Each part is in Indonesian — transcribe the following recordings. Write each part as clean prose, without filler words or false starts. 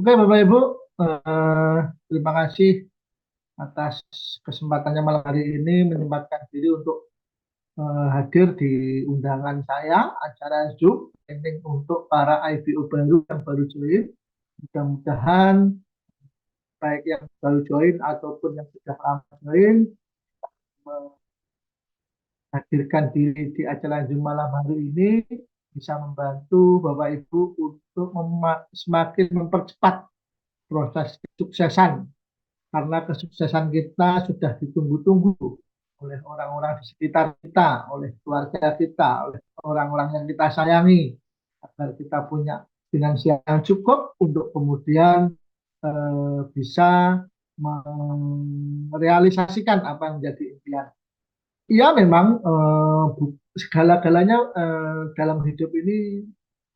Oke, Bapak Ibu, eh, terima kasih atas kesempatannya malam hari ini menyempatkan diri untuk hadir di undangan saya acara Zoom training untuk para IBO baru yang baru join. Mudah-mudahan baik yang baru join ataupun yang sudah lama join menghadirkan diri di acara Zoom malam hari ini bisa membantu Bapak Ibu untuk semakin mempercepat proses kesuksesan karena kesuksesan kita sudah ditunggu-tunggu oleh orang-orang di sekitar kita, oleh keluarga kita, oleh orang-orang yang kita sayangi, agar kita punya finansial yang cukup untuk kemudian bisa merealisasikan apa yang menjadi impian. Iya memang segala-galanya dalam hidup ini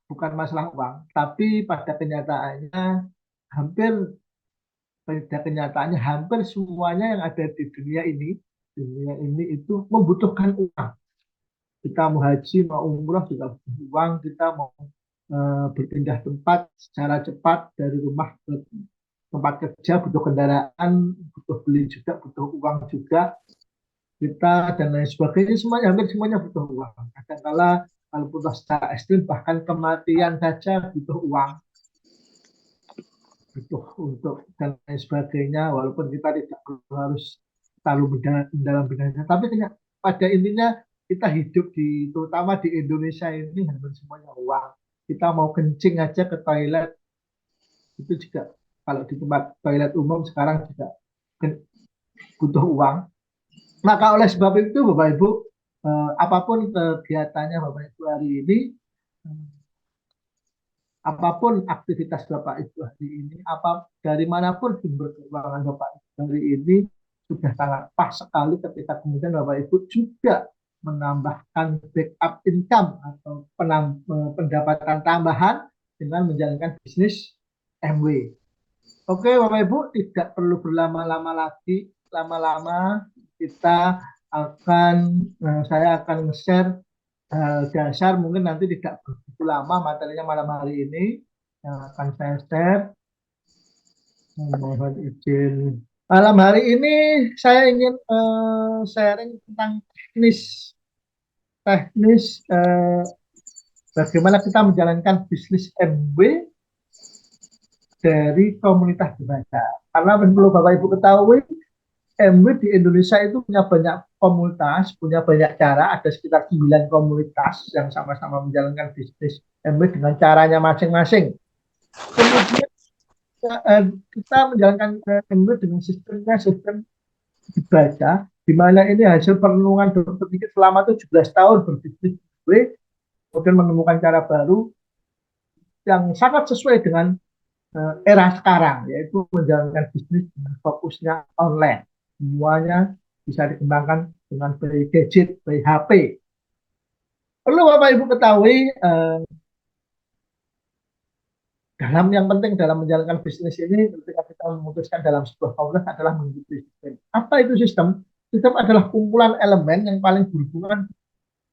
bukan masalah uang, tapi pada kenyataannya hampir pada kenyataannya hampir semuanya yang ada di dunia ini itu membutuhkan uang. Kita mau haji, mau umroh juga butuh uang. Kita mau berpindah tempat secara cepat dari rumah ke tempat kerja butuh kendaraan, butuh beli juga, butuh uang juga. Kita dan lain sebagainya semuanya hampir semuanya butuh uang. Kadang-kala kalau putus secara ekstrim bahkan kematian saja butuh uang, butuh untuk dan lain sebagainya walaupun kita tidak perlu harus terlalu dalam bidangnya tapi pada intinya kita hidup di terutama di Indonesia ini hampir semuanya uang. Kita mau kencing aja ke toilet itu juga kalau di tempat toilet umum sekarang juga butuh uang. Maka oleh sebab itu Bapak Ibu apapun kegiatannya Bapak Ibu hari ini, apapun aktivitas Bapak Ibu hari ini, apa dari manapun sumber keuangan Bapak Ibu hari ini sudah sangat pas sekali ketika kemudian Bapak Ibu juga menambahkan backup income atau pendapatan tambahan dengan menjalankan bisnis MW. Oke, Bapak Ibu, tidak perlu berlama-lama lagi. Lama-lama kita akan, saya akan share dasar mungkin nanti tidak begitu lama materinya malam hari ini yang akan saya share. Mohon izin. Malam hari ini saya ingin sharing tentang teknis teknis bagaimana kita menjalankan bisnis MW dari komunitas dibaca. Karena perlu Bapak Ibu ketahui, MW di Indonesia itu punya banyak komunitas, punya banyak cara, ada sekitar 9 komunitas yang sama-sama menjalankan bisnis MW dengan caranya masing-masing. Kemudian kita menjalankan MW dengan sistem dibaca, di mana ini hasil perenungan dokter Dikit selama 17 tahun berbisnis MW, kemudian menemukan cara baru yang sangat sesuai dengan era sekarang, yaitu menjalankan bisnis dengan fokusnya online. Semuanya bisa dikembangkan dengan by gadget, by HP. Perlu Bapak Ibu ketahui, dalam yang penting dalam menjalankan bisnis ini, ketika kita memutuskan dalam sebuah komunitas adalah mengikuti sistem. Apa itu sistem? Sistem adalah kumpulan elemen yang paling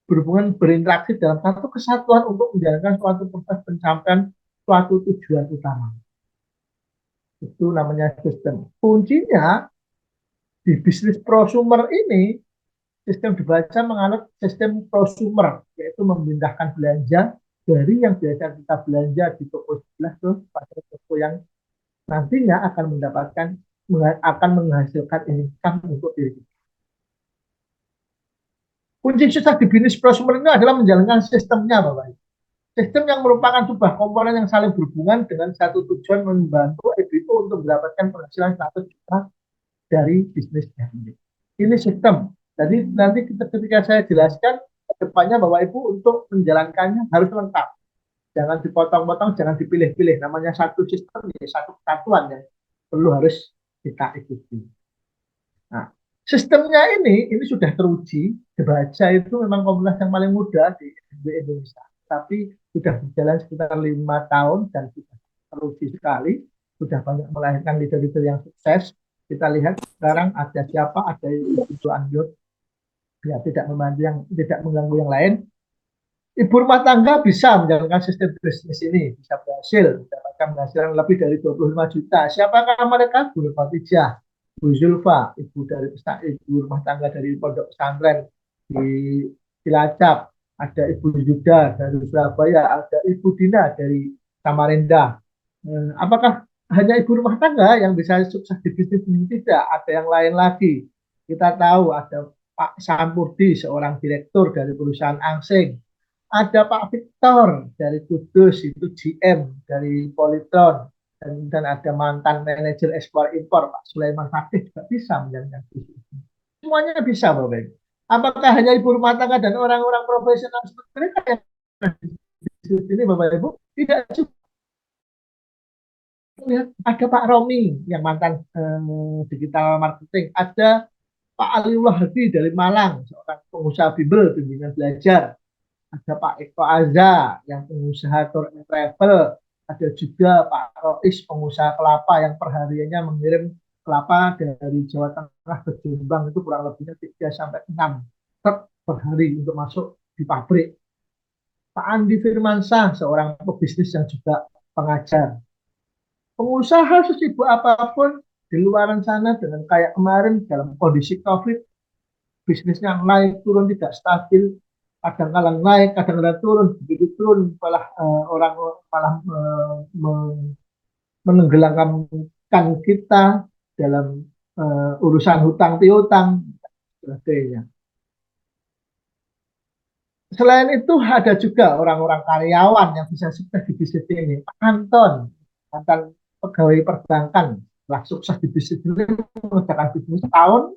berhubungan berinteraksi dalam satu kesatuan untuk menjalankan suatu proses pencapaian suatu tujuan utama. Itu namanya sistem. Kuncinya di bisnis prosumer ini, sistem dibaca menganut sistem prosumer, yaitu memindahkan belanja dari yang biasa kita belanja di toko sebelah ke pada toko yang nantinya akan menghasilkan income untuk diri kita. Kunci sukses di bisnis prosumer ini adalah menjalankan sistemnya, Bapak. Sistem yang merupakan sebuah komponen yang saling berhubungan dengan satu tujuan membantu itu untuk mendapatkan penghasilan 100 juta dari bisnisnya ini. Ini sistem. Jadi nanti ketika saya jelaskan depannya Bapak Ibu untuk menjalankannya harus lengkap. Jangan dipotong-potong, jangan dipilih-pilih. Namanya satu sistem, ya, satu kesatuan yang perlu harus kita ikuti. Nah, sistemnya ini sudah teruji. Dibaca itu memang komunitas yang paling mudah di Indonesia. Tapi sudah berjalan sekitar 5 tahun dan sudah teruji sekali. Sudah banyak melahirkan leader-leader yang sukses. Kita lihat sekarang ada siapa, ada Ibu Anjur, ya tidak membantu yang tidak mengganggu yang lain. Ibu rumah tangga bisa menjalankan sistem bisnis ini, bisa berhasil mendapatkan penghasilan lebih dari 25 juta. Siapakah mereka? Bu Fatijah, Bu Zulfa, ibu rumah tangga dari Pondok Pesantren di Cilacap, ada Ibu Yuda dari Surabaya, ada Ibu Dina dari Samarinda. Apakah hanya ibu rumah tangga yang bisa sukses di bisnis ini? Tidak, ada yang lain lagi. Kita tahu ada Pak Sampurdi, seorang direktur dari perusahaan Angsing. Ada Pak Victor dari Kudus, itu GM dari Polytron. Dan ada mantan manajer ekspor impor, Pak Sulaiman Fakih juga bisa menjalankan bisnis. Semuanya bisa, Bapak Ibu. Apakah hanya ibu rumah tangga dan orang-orang profesional seperti mereka yang bisnis ini, Bapak Ibu? Tidak juga. Lihat, ada Pak Romi yang mantan digital marketing. Ada Pak Aliullah Hadi dari Malang, seorang pengusaha bimbel, bimbingan belajar. Ada Pak Eko Aza yang pengusaha tour and travel, ada juga Pak Rois pengusaha kelapa yang perhariannya mengirim kelapa dari Jawa Tengah ke Jombang itu kurang lebihnya 3 sampai 6 truk per hari untuk masuk di pabrik. Pak Andi Firmansyah seorang pebisnis yang juga pengajar. Pengusaha sesibuk apapun di luar sana dengan kayak kemarin dalam kondisi COVID, bisnisnya naik turun tidak stabil, kadang-kadang naik, kadang-kadang turun, begitu turun malah orang malah menenggelamkan kita dalam urusan hutang piutang sebagainya. Selain itu ada juga orang-orang karyawan yang bisa sukses di bisnis ini. Pak Anton, mantan pegawai perbankan, telah sukses di bisnis ini, mengerjakan bisnis tahun,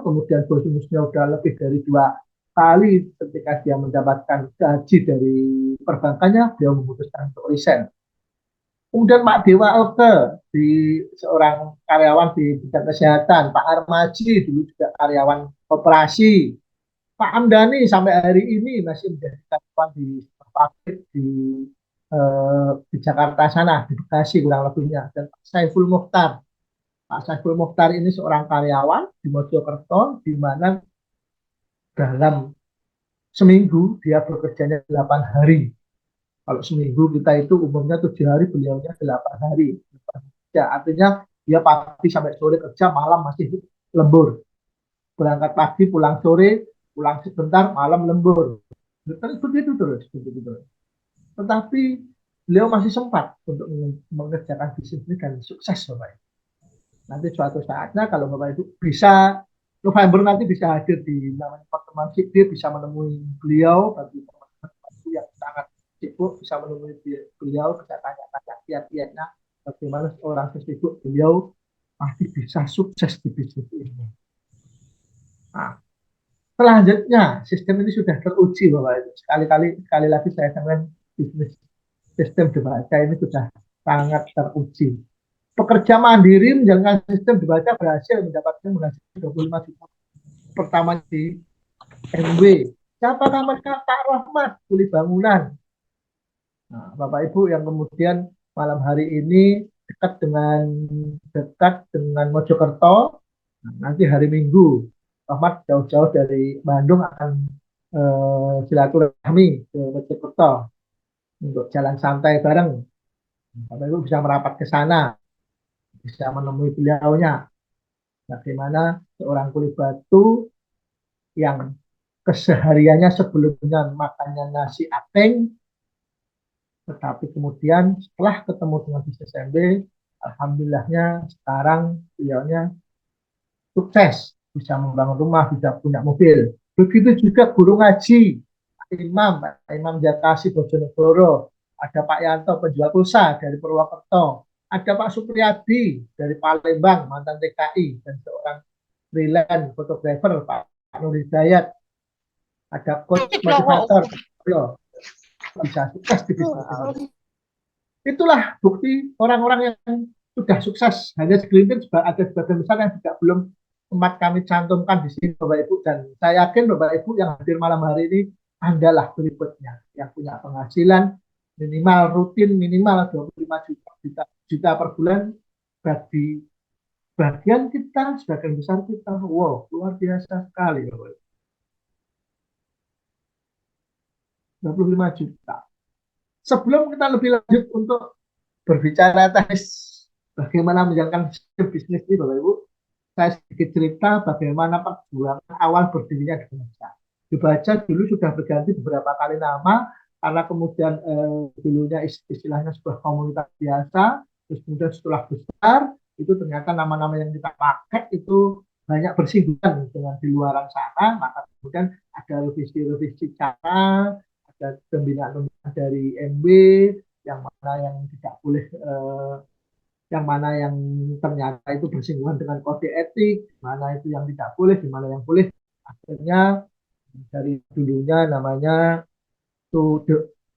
kemudian bonusnya udah lebih dari 2 kali ketika dia mendapatkan gaji dari perbankannya, dia memutuskan untuk resign. Kemudian Pak Dewa Oke, seorang karyawan di bidang kesehatan, Pak Armaji dulu juga karyawan koperasi, Pak Amdani sampai hari ini masih menjadi karyawan di pabrik di Jakarta sana, di Bekasi kurang lebihnya. Dan Pak Saiful Mukhtar. Pak Saiful Mukhtar ini seorang karyawan di Mojokerto, di mana dalam seminggu dia bekerjanya 8 hari. Kalau seminggu kita itu umumnya 7 hari, beliaunya 8 hari. Ya, artinya dia pagi sampai sore kerja, malam masih lembur. Berangkat pagi, pulang sore, pulang sebentar, malam lembur. Begitu terus, begitu terus. Tetapi beliau masih sempat untuk mengerjakan bisnis ini dan sukses, Bapak Ibu. Nanti suatu saatnya kalau Bapak Ibu bisa November nanti bisa hadir di namanya pertemuan dia bisa menemui beliau, bagi teman-teman yang sangat sibuk bisa menemui beliau, bisa tanya-tanya kiat-kiatnya bagaimana orang sesibuk beliau masih bisa sukses di bisnis ini. Nah, selanjutnya sistem ini sudah teruji, Bapak Ibu. Sekali lagi saya sampaikan, bisnis sistem dibaca ini sudah sangat teruji. Pekerja mandiri menjalankan sistem dibaca berhasil mendapatkan penghasilan 25 juta pertama di MW. Siapakah mereka? Pak Rahmat, kuli bangunan. Nah, Bapak Ibu yang kemudian malam hari ini dekat dengan Mojokerto. Nah, nanti hari Minggu Rahmat jauh-jauh dari Bandung akan silaturahmi ke Mojokerto untuk jalan santai bareng. Bapak Ibu bisa merapat ke sana, bisa menemui beliaunya. Bagaimana seorang kulit batu yang kesehariannya sebelumnya makannya nasi ating, tetapi kemudian setelah ketemu dengan bisnis MB, alhamdulillahnya sekarang beliaunya sukses, bisa membangun rumah, bisa punya mobil. Begitu juga guru ngaji, Pak Imam Jakasi Bojonegoro, ada Pak Yanto penjual pulsa dari Purwokerto, ada Pak Supriyadi dari Palembang, mantan TKI, dan seorang freelance fotografer Pak Nur Hidayat, ada coach motivator, bisa sukses di bisnis ini. Itulah bukti orang-orang yang sudah sukses. Hanya segelintir, ada sebagian besar yang juga belum sempat kami cantumkan di sini, Bapak Ibu. Dan saya yakin Bapak Ibu yang hadir malam hari ini adalah berikutnya yang punya penghasilan minimal rutin minimal 25 juta per bulan. Bagi bagian kita, sebagian besar kita, wow, luar biasa sekali, Bapak Ibu. 25 juta. Sebelum kita lebih lanjut untuk berbicara teknis bagaimana menjalankan bisnis ini Bapak Ibu, saya sedikit cerita bagaimana perjuangan awal berdirinya di Baca. Di Baca dulu sudah berganti beberapa kali nama karena kemudian dulunya istilahnya sebuah komunitas biasa, terus kemudian setelah besar itu ternyata nama-nama yang kita pakai itu banyak bersinggungan dengan di luaran sana, maka kemudian ada revisi-revisi cara, ada pembinaan dari MB, yang mana yang tidak boleh yang mana yang ternyata itu bersinggungan dengan kode etik, mana itu yang tidak boleh, di mana yang boleh. Akhirnya dari dulunya namanya itu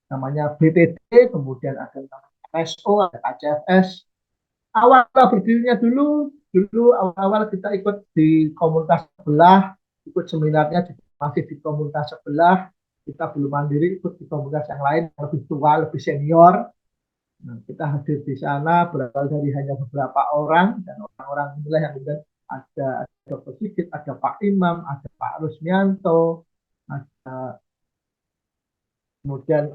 namanya BTD, kemudian ada SO, ada KCFS. Awal berdirinya dulu awal-awal kita ikut di komunitas sebelah, ikut seminarnya masih di komunitas sebelah, kita belum mandiri ikut di komunitas yang lain yang lebih tua, lebih senior. Nah, kita hadir di sana berawal dari hanya beberapa orang dan orang-orang inilah yang kemudian ada Dr. Sigit, ada Pak Imam, ada Pak Rusmianto, ada kemudian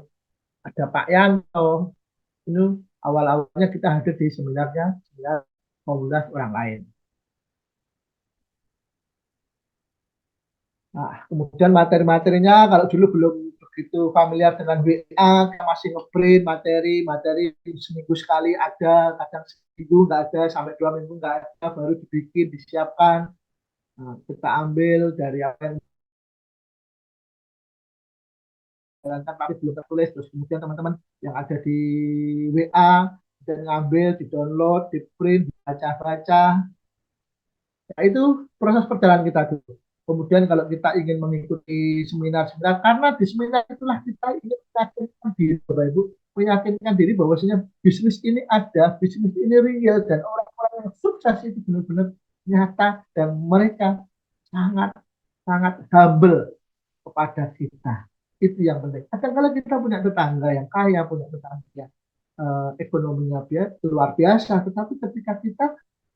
ada Pak Yanto. Ini awal-awalnya kita hadir di seminarnya seminar komunitas orang lain. Nah, kemudian materi-materinya kalau dulu belum begitu familiar dengan WA, kita masih ngeprint materi seminggu sekali ada, kadang seminggu nggak ada, sampai 2 minggu nggak ada, baru dibikin, disiapkan. Nah, kita ambil dari apa yang dijalankan tapi belum tertulis, terus kemudian teman-teman yang ada di WA dan ngambil, di-download, di-print, dibaca-baca. Nah, itu proses perjalanan kita dulu. Kemudian kalau kita ingin mengikuti seminar-seminar, karena di seminar itulah kita ingin meyakinkan diri, Bapak Ibu, meyakinkan diri bahwasanya bisnis ini ada, bisnis ini real, dan orang-orang yang sukses itu benar-benar nyata, dan mereka sangat sangat humble kepada kita. Itu yang penting. Kadang-kadang kita punya tetangga yang kaya, punya tetangga yang ekonominya luar biasa, tetapi ketika kita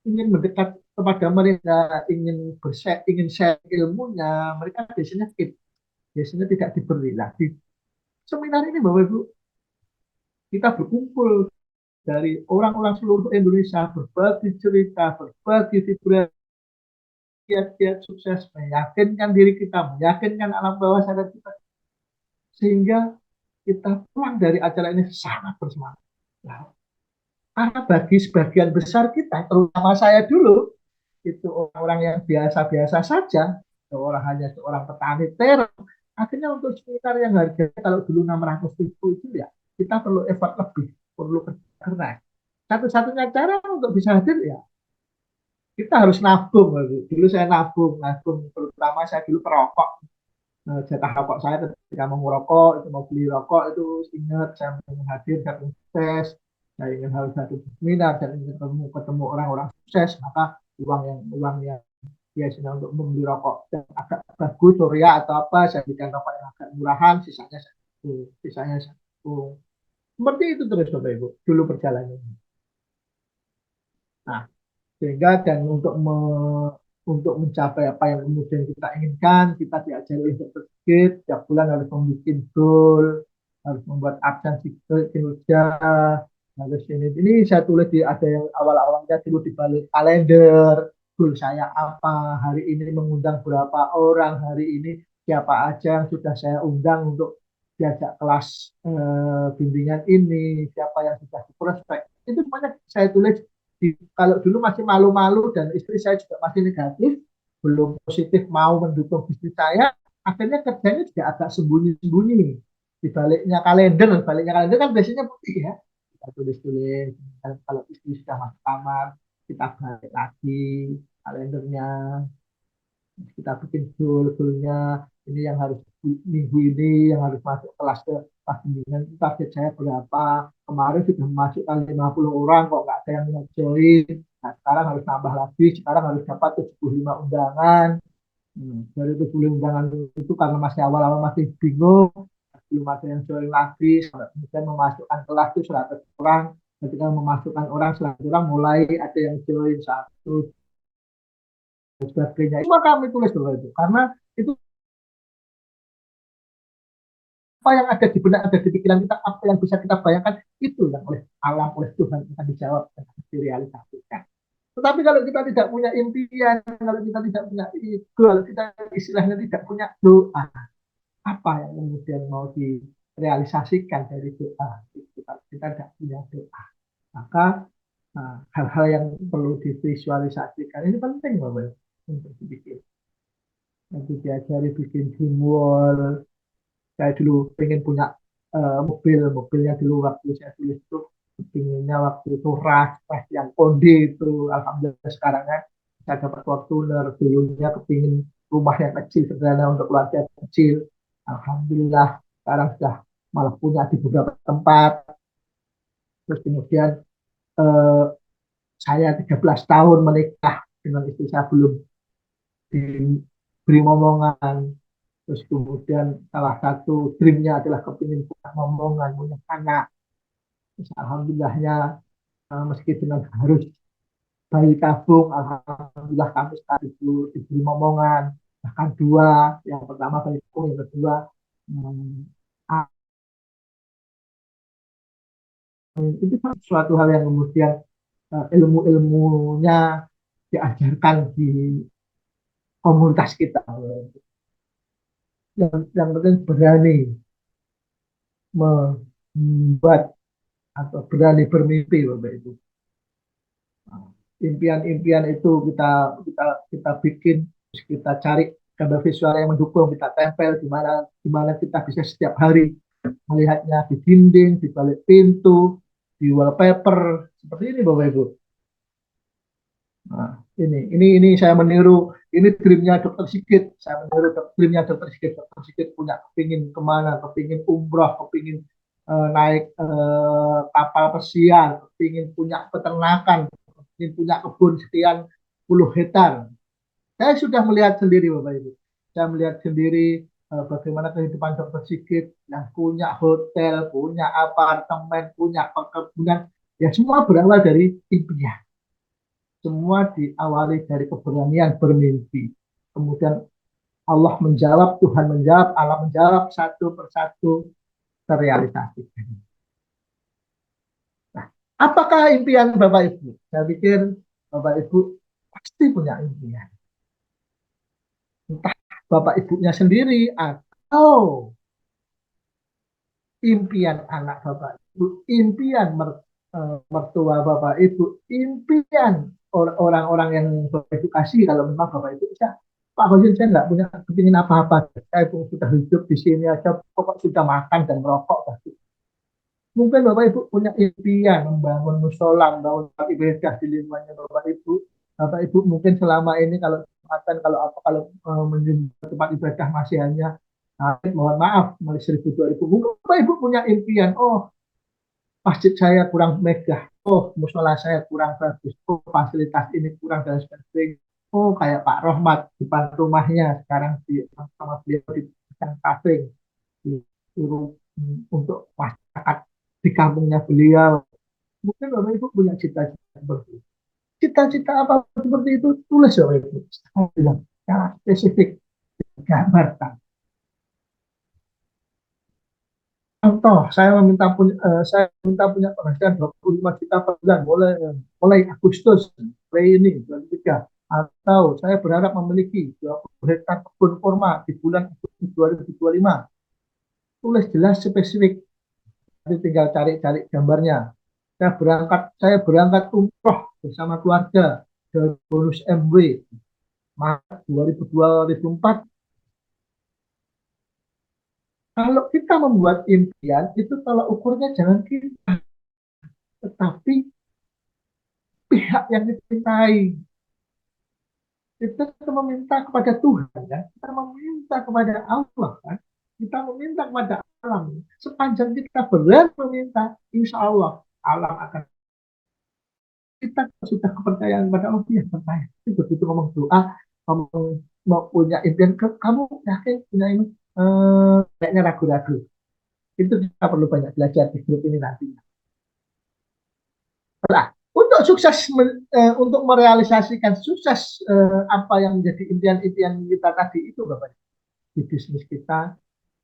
ingin mendekat kepada mereka, ingin share ilmunya, mereka biasanya tidak diberi. Nah, di seminar ini Bapak Ibu, kita berkumpul dari orang-orang seluruh Indonesia, berbagi cerita, berbagi vibrasi, kiat-kiat sukses, meyakinkan diri kita, meyakinkan alam bawah sadar kita, sehingga kita pulang dari acara ini sangat bersemangat. Nah, karena bagi sebagian besar kita, terutama saya dulu, itu orang-orang yang biasa-biasa saja, hanya seorang petani terong, akhirnya untuk sekitar yang harganya kalau dulu 600.000 itu ya, kita perlu effort lebih, perlu kerja keras. Satu-satunya cara untuk bisa hadir ya, kita harus nabung. Dulu saya nabung terutama saya dulu perokok. Jatah rokok saya ketika mau merokok, itu mau beli rokok, itu ingat saya ingin hadir, saya ingin sukses, saya ingin harus hadir di seminar, saya ingin ketemu orang-orang sukses, maka uang yang biasanya untuk membeli rokok yang agak bagus, Surya atau apa, saya berikan rokok yang agak murahan, sisanya satu. Seperti itu terus Bapak Ibu, dulu perjalanannya. Nah, sehingga dan untuk mencapai apa yang kemudian kita inginkan, kita diajari untuk sedikit, tiap bulan harus membuat goal, harus membuat absensi kinerja, harus ini saya tulis di ada yang awal-awalnya dulu di balik kalender, goal saya apa, hari ini mengundang berapa orang, hari ini siapa aja yang sudah saya undang untuk diajak kelas bimbingan ini, siapa yang sudah di prospek, itu semuanya saya tulis kalau dulu masih malu-malu dan istri saya juga masih negatif, belum positif mau mendukung bisnis saya, akhirnya kerjanya juga agak sembunyi-sembunyi. Di baliknya kalender kan biasanya putih ya. Kita tulis-tulis, kalau istri sudah masuk kamar, kita balik lagi kalendernya, kita bikin goal-goalnya, ini yang harus minggu ini yang harus masuk kelas bimbingan, target saya berapa, kemarin sudah memasukkan 50 orang kok nggak ada yang mau join, nah sekarang harus nambah lagi, sekarang harus dapat 75 undangan. Dari 75 undangan itu karena masih awal-awal masih bingung, belum ada yang join lagi, sampai kemudian memasukkan kelas itu 100 orang, ketika memasukkan orang 100 orang mulai ada yang join satu dan sebagainya. Itu kami tulis dulu itu karena itu apa yang ada di benak, ada di pikiran kita, apa yang bisa kita bayangkan, itu yang oleh alam, oleh Tuhan akan dijawab dan akan direalisasikan. Tetapi kalau kita tidak punya impian, kalau kita tidak punya itu, kalau kita istilahnya tidak punya doa, apa yang kemudian mau direalisasikan dari doa? Kita tidak punya doa. Maka hal-hal yang perlu divisualisasikan ini penting Bapak untuk dibikin. Nanti diajari bikin dream wall. Saya dulu pengen punya mobilnya dulu waktu saya tulis itu pinginnya waktu itu ras yang konde itu. Alhamdulillah sekarang kan saya dapat Fortuner, dulunya kepingin rumah yang kecil sederhana untuk keluarga kecil. Alhamdulillah sekarang sudah malah punya di beberapa tempat. Terus kemudian eh, saya 13 tahun menikah dengan istri saya belum diberi momongan. Terus kemudian salah satu dreamnya adalah kepingin punya momongan, punya anak. Terus alhamdulillahnya meski dengan harus bayi tabung, alhamdulillah kami saat itu diberi momongan, bahkan dua, yang pertama bayi tabung, yang kedua hmm, itu suatu hal yang kemudian ilmu-ilmunya diajarkan di komunitas kita. Yang penting berani membuat atau berani bermimpi Bapak Ibu. Impian-impian itu kita bikin, kita cari gambar visual yang mendukung, kita tempel di mana kita bisa setiap hari melihatnya di dinding, di balik pintu, di wallpaper seperti ini Bapak Ibu. Nah, ini saya meniru, ini dreamnya Dokter Sigit, saya meniru dreamnya Dokter Sigit. Dokter Sigit punya kepingin kemana, kepingin umroh, kepingin naik kapal pesiar, kepingin punya peternakan, kepingin punya kebun sekian puluh hektar. Saya sudah melihat sendiri Bapak Ibu. Saya melihat sendiri bagaimana kehidupan Dokter Sigit yang punya hotel, punya apartemen, punya perkebunan, ya semua berawal dari impian. Semua diawali dari keberanian bermimpi. Kemudian Allah menjawab, Tuhan menjawab, Allah menjawab, satu persatu terrealisasi. Nah, apakah impian Bapak Ibu? Saya pikir Bapak Ibu pasti punya impian. Entah Bapak Ibunya sendiri atau impian anak Bapak Ibu, impian mertua Bapak Ibu, impian orang-orang yang beredukasi. Kalau memang Bapak Ibu bisa, Pak Hozin saya nggak punya kepingin apa-apa, saya sudah hidup di sini aja, pokok sudah makan dan merokok. Mungkin Bapak Ibu punya impian membangun musola, membangun tempat ibadah di lingkungannya Bapak Ibu. Bapak Ibu mungkin selama ini kalau kalau menjadi tempat ibadah masih hanya mohon maaf, 1.000 2.000. Mungkin Bapak Ibu punya impian, oh masjid saya kurang megah, oh musola saya kurang bagus, oh fasilitas ini kurang dan sebagainya. Oh kayak Pak Rohmat di depan rumahnya sekarang sama beliau di kafe untuk masyarakat di kampungnya beliau. Mungkin Bapak Ibu punya cita-cita seperti itu. Cita-cita apa seperti itu tulis Bapak Ibu. Saya bilang secara spesifik gambarkan. Contoh, saya minta punya penghasilan 25 juta per bulan mulai Agustus, mulai ini 2023. Atau saya berharap memiliki 20 hektar kebun kurma di bulan Agustus 2025. Tulis jelas spesifik. Nanti tinggal cari-cari gambarnya. Saya berangkat umroh bersama keluarga dari bonus MW Maret 2004. Kalau kita membuat impian, itu kalau ukurnya jangan kita, tetapi pihak yang dicintai. Kita meminta kepada Tuhan, ya. Kita meminta kepada Allah, kan. Kita meminta kepada alam. Sepanjang kita berani meminta, insya Allah alam akan, kita sudah kepercayaan kepada Allah, ya percaya. Begitu ngomong doa, ngomong mau punya impian, kamu yakin punya ini? Kayaknya ragu-ragu. Itu kita perlu banyak belajar di grup ini nantinya. Nah, untuk untuk merealisasikan sukses apa yang menjadi impian-impian kita tadi itu Bapak, di bisnis kita,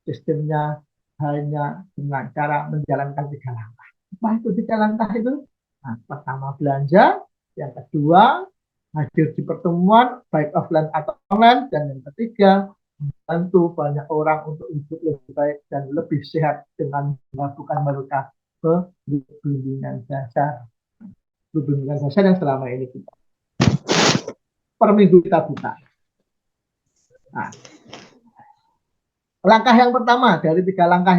sistemnya hanya dengan cara menjalankan 3 langkah. Apa itu 3 langkah itu? Nah, pertama belanja, yang kedua hadir di pertemuan baik offline atau online, dan yang ketiga membantu banyak orang untuk hidup lebih baik dan lebih sehat dengan melakukan mereka ke bimbingan dasar. Bimbingan dasar yang selama ini kita per minggu kita buka. Nah, langkah yang pertama dari 3 langkah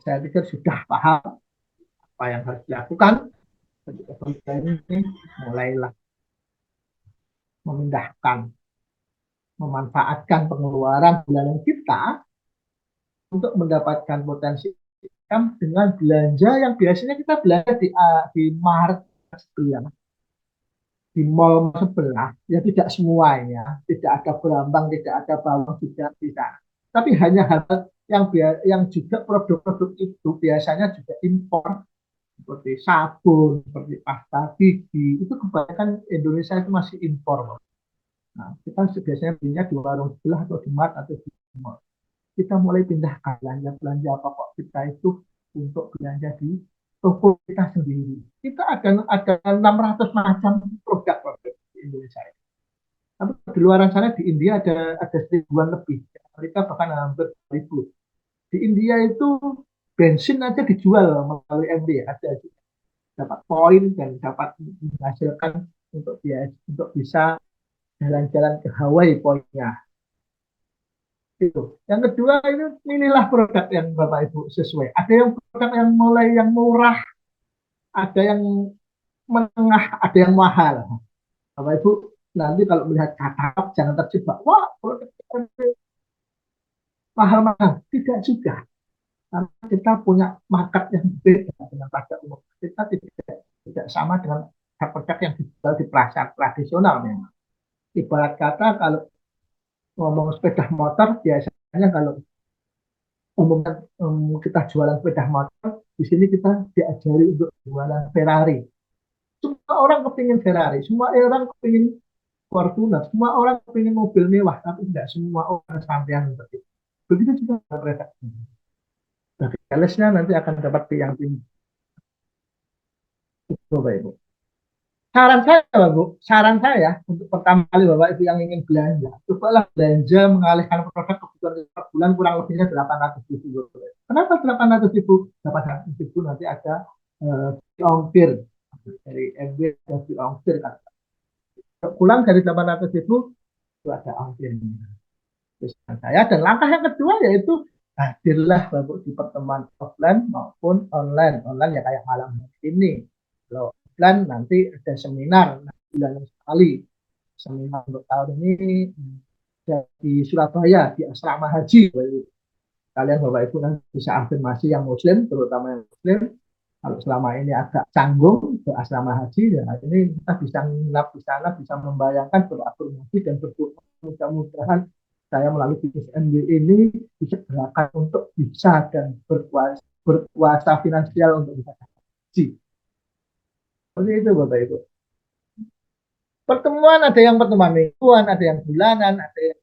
saya pikir sudah paham apa yang harus dilakukan. Ketika ini mulailah memindahkan, memanfaatkan pengeluaran bulanan kita untuk mendapatkan potensi income dengan belanja yang biasanya kita belanja di Maret sebelah, di mall sebelah, ya tidak semuanya, tidak ada berambang, tidak ada bawang juga di sana. Tapi hanya hal yang juga produk-produk itu biasanya juga impor, seperti sabun, seperti pasta gigi, itu kebanyakan Indonesia itu masih impor. Nah, kita biasanya belinya di warung sebelah atau di mart atau di mall. Kita mulai pindahkan belanja-belanja pokok kita itu untuk belanja di toko kita sendiri. Kita ada 600 macam produk di Indonesia. Tapi di luar sana di India ada 1000-an lebih. Amerika bahkan hampir 1000. Di India itu bensin aja dijual melalui MD, ada dapat poin dan dapat menghasilkan untuk bisa jalan-jalan ke Hawaii poinnya. Itu. Yang kedua itu pilihlah produk yang Bapak Ibu sesuai. Ada yang produk yang mulai yang murah, ada yang menengah, ada yang mahal. Bapak Ibu nanti kalau melihat katalog jangan terjebak. Wah, produk mahal-mahal. Tidak juga. Karena kita punya market yang berbeda dengan pada umum. Kita tidak sama dengan produk yang dijual di pasar tradisional memang. Ibarat kata kalau ngomong sepeda motor, biasanya kalau umumnya kita jualan sepeda motor, di sini kita diajari untuk jualan Ferrari. Semua orang kepingin Ferrari, semua orang kepingin Fortuner, semua orang kepingin mobil mewah, tapi tidak semua orang sampean seperti itu. Begitu juga mereka. Bagi salesnya nanti akan dapat yang tinggi. Bapak Ibu. Saran saya untuk pertama kali Bapak Ibu yang ingin belanja, cobalah belanja mengalihkan produk kebutuhan per bulan kurang lebihnya 800.000. Kenapa 800.000? 800.000 nanti ada ongkir dari MB dan ongkir. Pulang dari 800.000 itu ada ongkirnya. Saya dan langkah yang kedua yaitu hadirlah Bapak di pertemuan offline maupun online. Online ya kayak malam ini. Kalau offline nanti ada seminar bulan sekali. Seminar untuk tahun ini di Surabaya di asrama haji. Kalian Bapak Ibu nanti bisa afirmasi yang Muslim, terutama yang Muslim. Kalau selama ini agak canggung ke asrama haji, ya ini kita bisa nginap di sana, bisa membayangkan berafirmasi dan berdoa mudah-mudahan saya melalui bisnis MB ini disegerakan untuk bisa dan berpuasa finansial untuk bisa haji. Seperti itu Bapak Ibu. Pertemuan ada yang pertemuan mingguan, ada yang bulanan, ada yang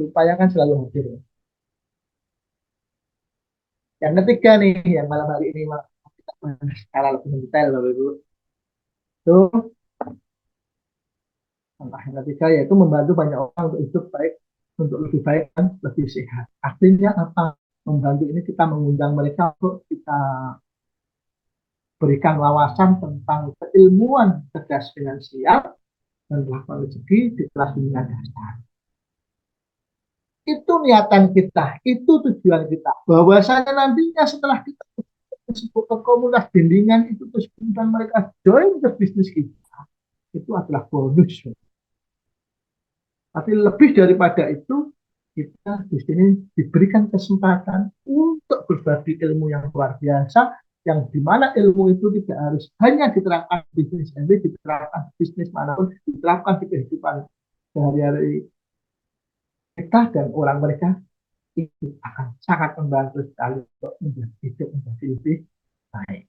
diupayakan selalu hadir. Yang ketiga nih, yang malam hari ini kita secara lebih detail Bapak Ibu. Itu langkah yang ketiga yaitu membantu banyak orang untuk hidup baik, untuk lebih baik dan lebih sehat. Artinya apa? Membantu ini kita mengundang mereka untuk kita berikan wawasan tentang keilmuan cerdas finansial dan melakukan rezeki di kelas dunia dasar. Itu niatan kita, itu tujuan kita. Bahwasanya nantinya setelah kita masuk ke komunitas bimbingan itu terus mereka join ke bisnis kita, itu adalah bonus. Tapi lebih daripada itu, kita di sini diberikan kesempatan untuk berbagi ilmu yang luar biasa, yang dimana ilmu itu tidak harus hanya diterapkan di bisnis MB, diterapkan di bisnis manapun, diterapkan di kehidupan sehari-hari kita dan orang mereka, itu akan sangat membantu sekali untuk menjadi hidup menjadi lebih baik.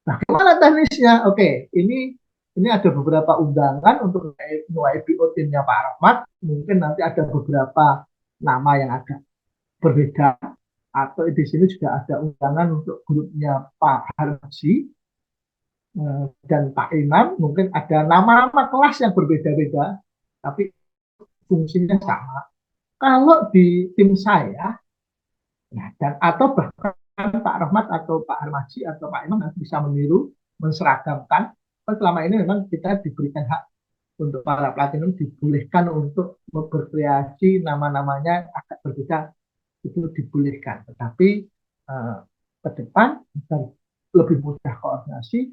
Bagaimana teknisnya? Oke, ini ada beberapa undangan untuk YBO timnya Pak Ahmad. Mungkin nanti ada beberapa nama yang agak berbeda, atau di sini juga ada undangan untuk grupnya Pak Harji dan Pak Imam. Mungkin ada nama-nama kelas yang berbeda-beda, tapi fungsinya sama. Kalau di tim saya, ya, dan atau bahkan Pak Rahmat atau Pak Harmaji atau Pak Imam bisa meniru, menseragamkan. Selama ini memang kita diberikan hak untuk para platinum, dibolehkan untuk berkreasi nama-namanya agak berbeda, itu dibolehkan. Tetapi ke depan agar lebih mudah koordinasi,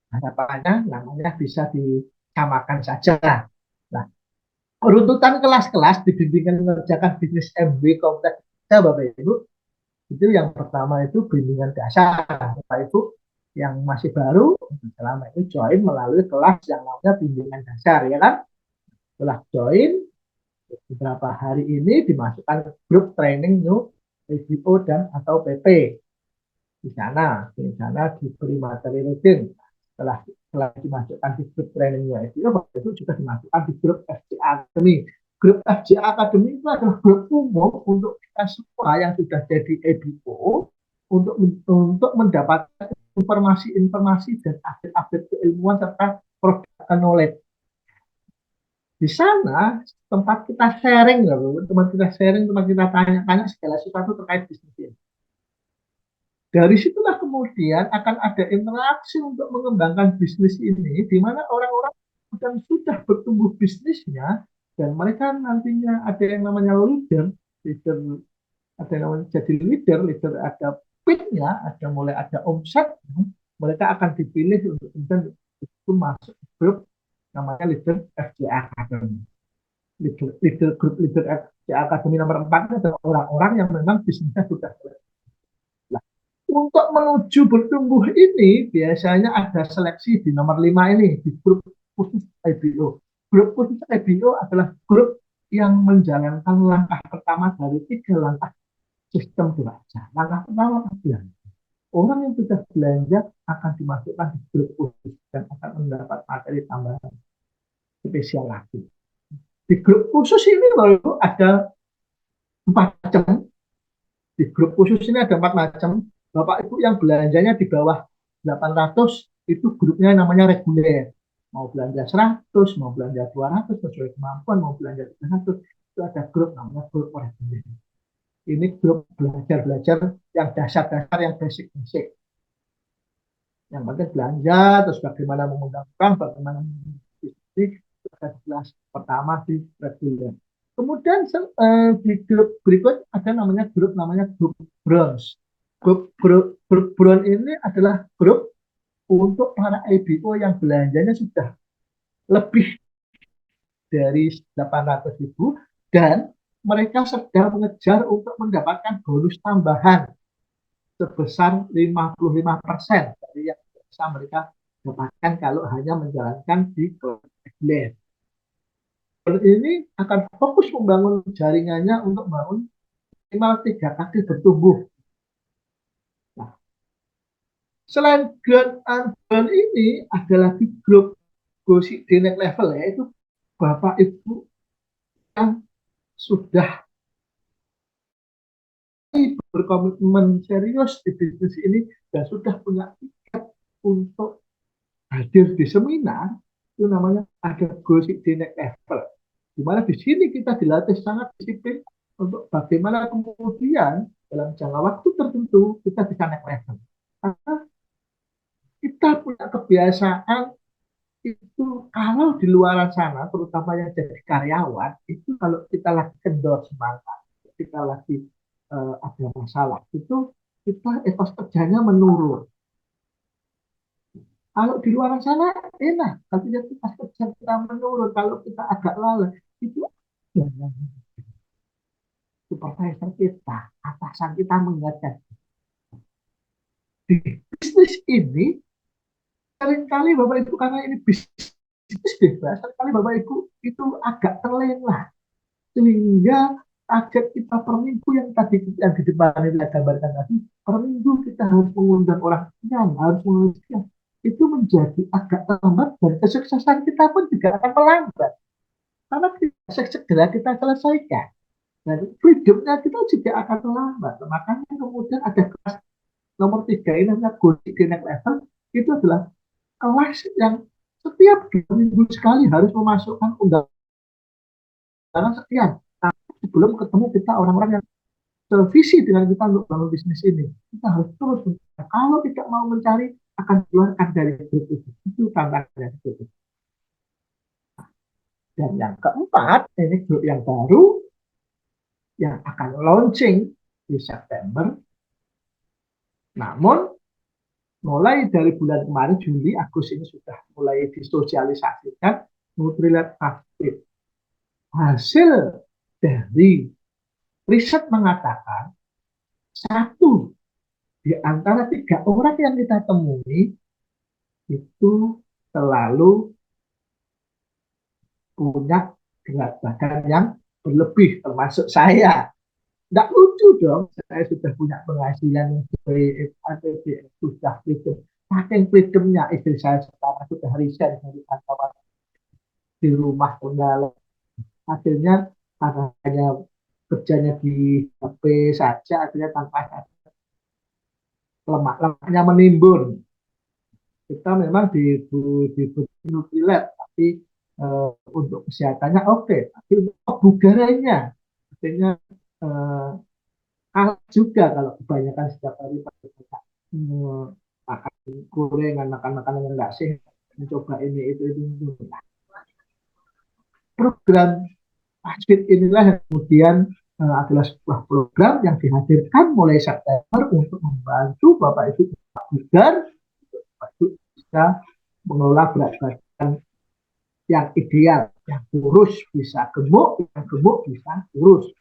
harapannya namanya bisa disamakan saja. Nah, runtutan kelas-kelas dibimbingan mengerjakan bisnis MW kompleks, Bapak Ibu, itu yang pertama itu bimbingan dasar. Bapak Ibu yang masih baru selama ini join melalui kelas yang namanya bimbingan dasar, ya kan? Setelah join beberapa hari ini dimasukkan ke grup training new PGO dan atau PP. Di sana diberi materi reading. Setelah dimasukkan di grup trainingnya itu juga dimasukkan di grup FCA Academy. Grup FCA Academy itu adalah grup umum untuk kita semua yang sudah jadi EBO untuk mendapatkan informasi-informasi dan update-update keilmuan serta produk knowledge. Di sana tempat kita sharing, tempat kita tanya-tanya segala sesuatu terkait bisnis ini. Dari situlah kemudian akan ada interaksi untuk mengembangkan bisnis ini, di mana orang-orang sudah bertumbuh bisnisnya, dan mereka nantinya ada yang namanya leader ada yang namanya jadi leader ada pitnya, ada omset, mereka akan dipilih untuk kemudian itu masuk grup namanya leader FCA Academy. Grup leader FCA Academy nomor 4 adalah orang-orang yang memang bisnisnya sudah selesai. Untuk menuju bertumbuh ini biasanya ada seleksi di nomor 5 ini, di grup khusus IBO. Grup khusus IBO adalah grup yang menjalankan langkah pertama dari 3 langkah sistem belanja. Langkah pertama belanja. Orang yang sudah belanja akan dimasukkan di grup khusus dan akan mendapat materi tambahan spesial lagi. Di grup khusus ini loh ada 4 macam. Di grup khusus ini ada 4 macam. Bapak Ibu yang belanjanya di bawah 800 itu grupnya namanya reguler. Mau belanja 100, mau belanja 200 sesuai kemampuan, mau belanja 300, itu ada grup namanya grup reguler. Ini grup belajar-belajar yang dasar-dasar, yang basic-basic. Yang penting belanja, terus bagaimana mengundang bank, bagaimana bisnis, itu ada kelas pertama di reguler. Kemudian di grup berikut ada namanya grup bronze. Grup bronze ini adalah grup untuk para IBO yang belanjanya sudah lebih dari 800.000 dan mereka sedang mengejar untuk mendapatkan bonus tambahan sebesar 55% dari yang bisa mereka dapatkan kalau hanya menjalankan di kelas reguler. Ini akan fokus membangun jaringannya untuk membangun minimal 3 kaki bertumbuh. Nah, selain grand and ini ada lagi grup Gosip di next level, yaitu Bapak Ibu yang sudah berkomitmen serius di bisnis ini dan sudah punya tiket untuk hadir di seminar, itu namanya ada Gosip di next level. Di mana di sini kita dilatih sangat disiplin untuk bagaimana kemudian dalam jangka waktu tertentu kita bisa naik level. Karena kita punya kebiasaan itu kalau di luar sana, terutama yang jadi karyawan, itu kalau kita lagi kendor semangat, kita lagi ada masalah, itu kita etos kerjanya menurun. Kalau di luar sana enak, tapi etos kerja kita menurun, kalau kita agak lalai, itu ya, supervisor kita, atasan kita mengingatkan. Di bisnis ini, seringkali Bapak Ibu, karena ini bisnis bebas, seringkali Bapak Ibu itu agak terlena. Sehingga target kita per minggu yang di depan ini saya gambarkan tadi, per minggu kita harus mengundang orang sekian, harus mengundang sekian. Itu menjadi agak terlambat dan kesuksesan kita pun juga akan melambat. Karena segera kita selesaikan. Dan freedomnya kita juga akan terlambat. Makanya kemudian ada kelas nomor 3 ini namanya Gold Next Level, itu adalah kelas yang setiap 2 minggu sekali harus memasukkan undangan sekian. Tapi sebelum ketemu kita orang-orang yang sevisi dengan kita untuk bangun bisnis ini, kita harus terus mencari. Kalau tidak mau mencari, akan keluarkan dari grup itu. Itu tantangannya. Dan yang keempat, ini grup yang baru yang akan launching di September. Namun mulai dari bulan kemarin Juli Agustus ini sudah mulai disosialisasikan Nutrilat Aktif. Hasil dari riset mengatakan satu di antara 3 orang yang kita temui itu selalu punya berat badan yang berlebih, termasuk saya. Nggak lucu dong, saya sudah punya penghasilan yang sudah freedom. Saking freedomnya istri saya sekarang sudah resign dari kantor di rumah tunggal. Akhirnya karena hanya kerjanya di HP saja, akhirnya tanpa lemak-lemaknya menimbun. Kita memang di Nutrilat, tapi untuk kesehatannya oke, tapi untuk kebugarannya, artinya kalah juga kalau kebanyakan setiap hari makan gorengan, makan makanan yang nggak sehat, mencoba ini itu. Program Fastfeed inilah yang kemudian adalah sebuah program yang dihadirkan mulai September untuk membantu Bapak Ibu agar Bapak Ibu bisa mengelola berat badan yang ideal, yang kurus bisa gemuk, yang gemuk bisa kurus.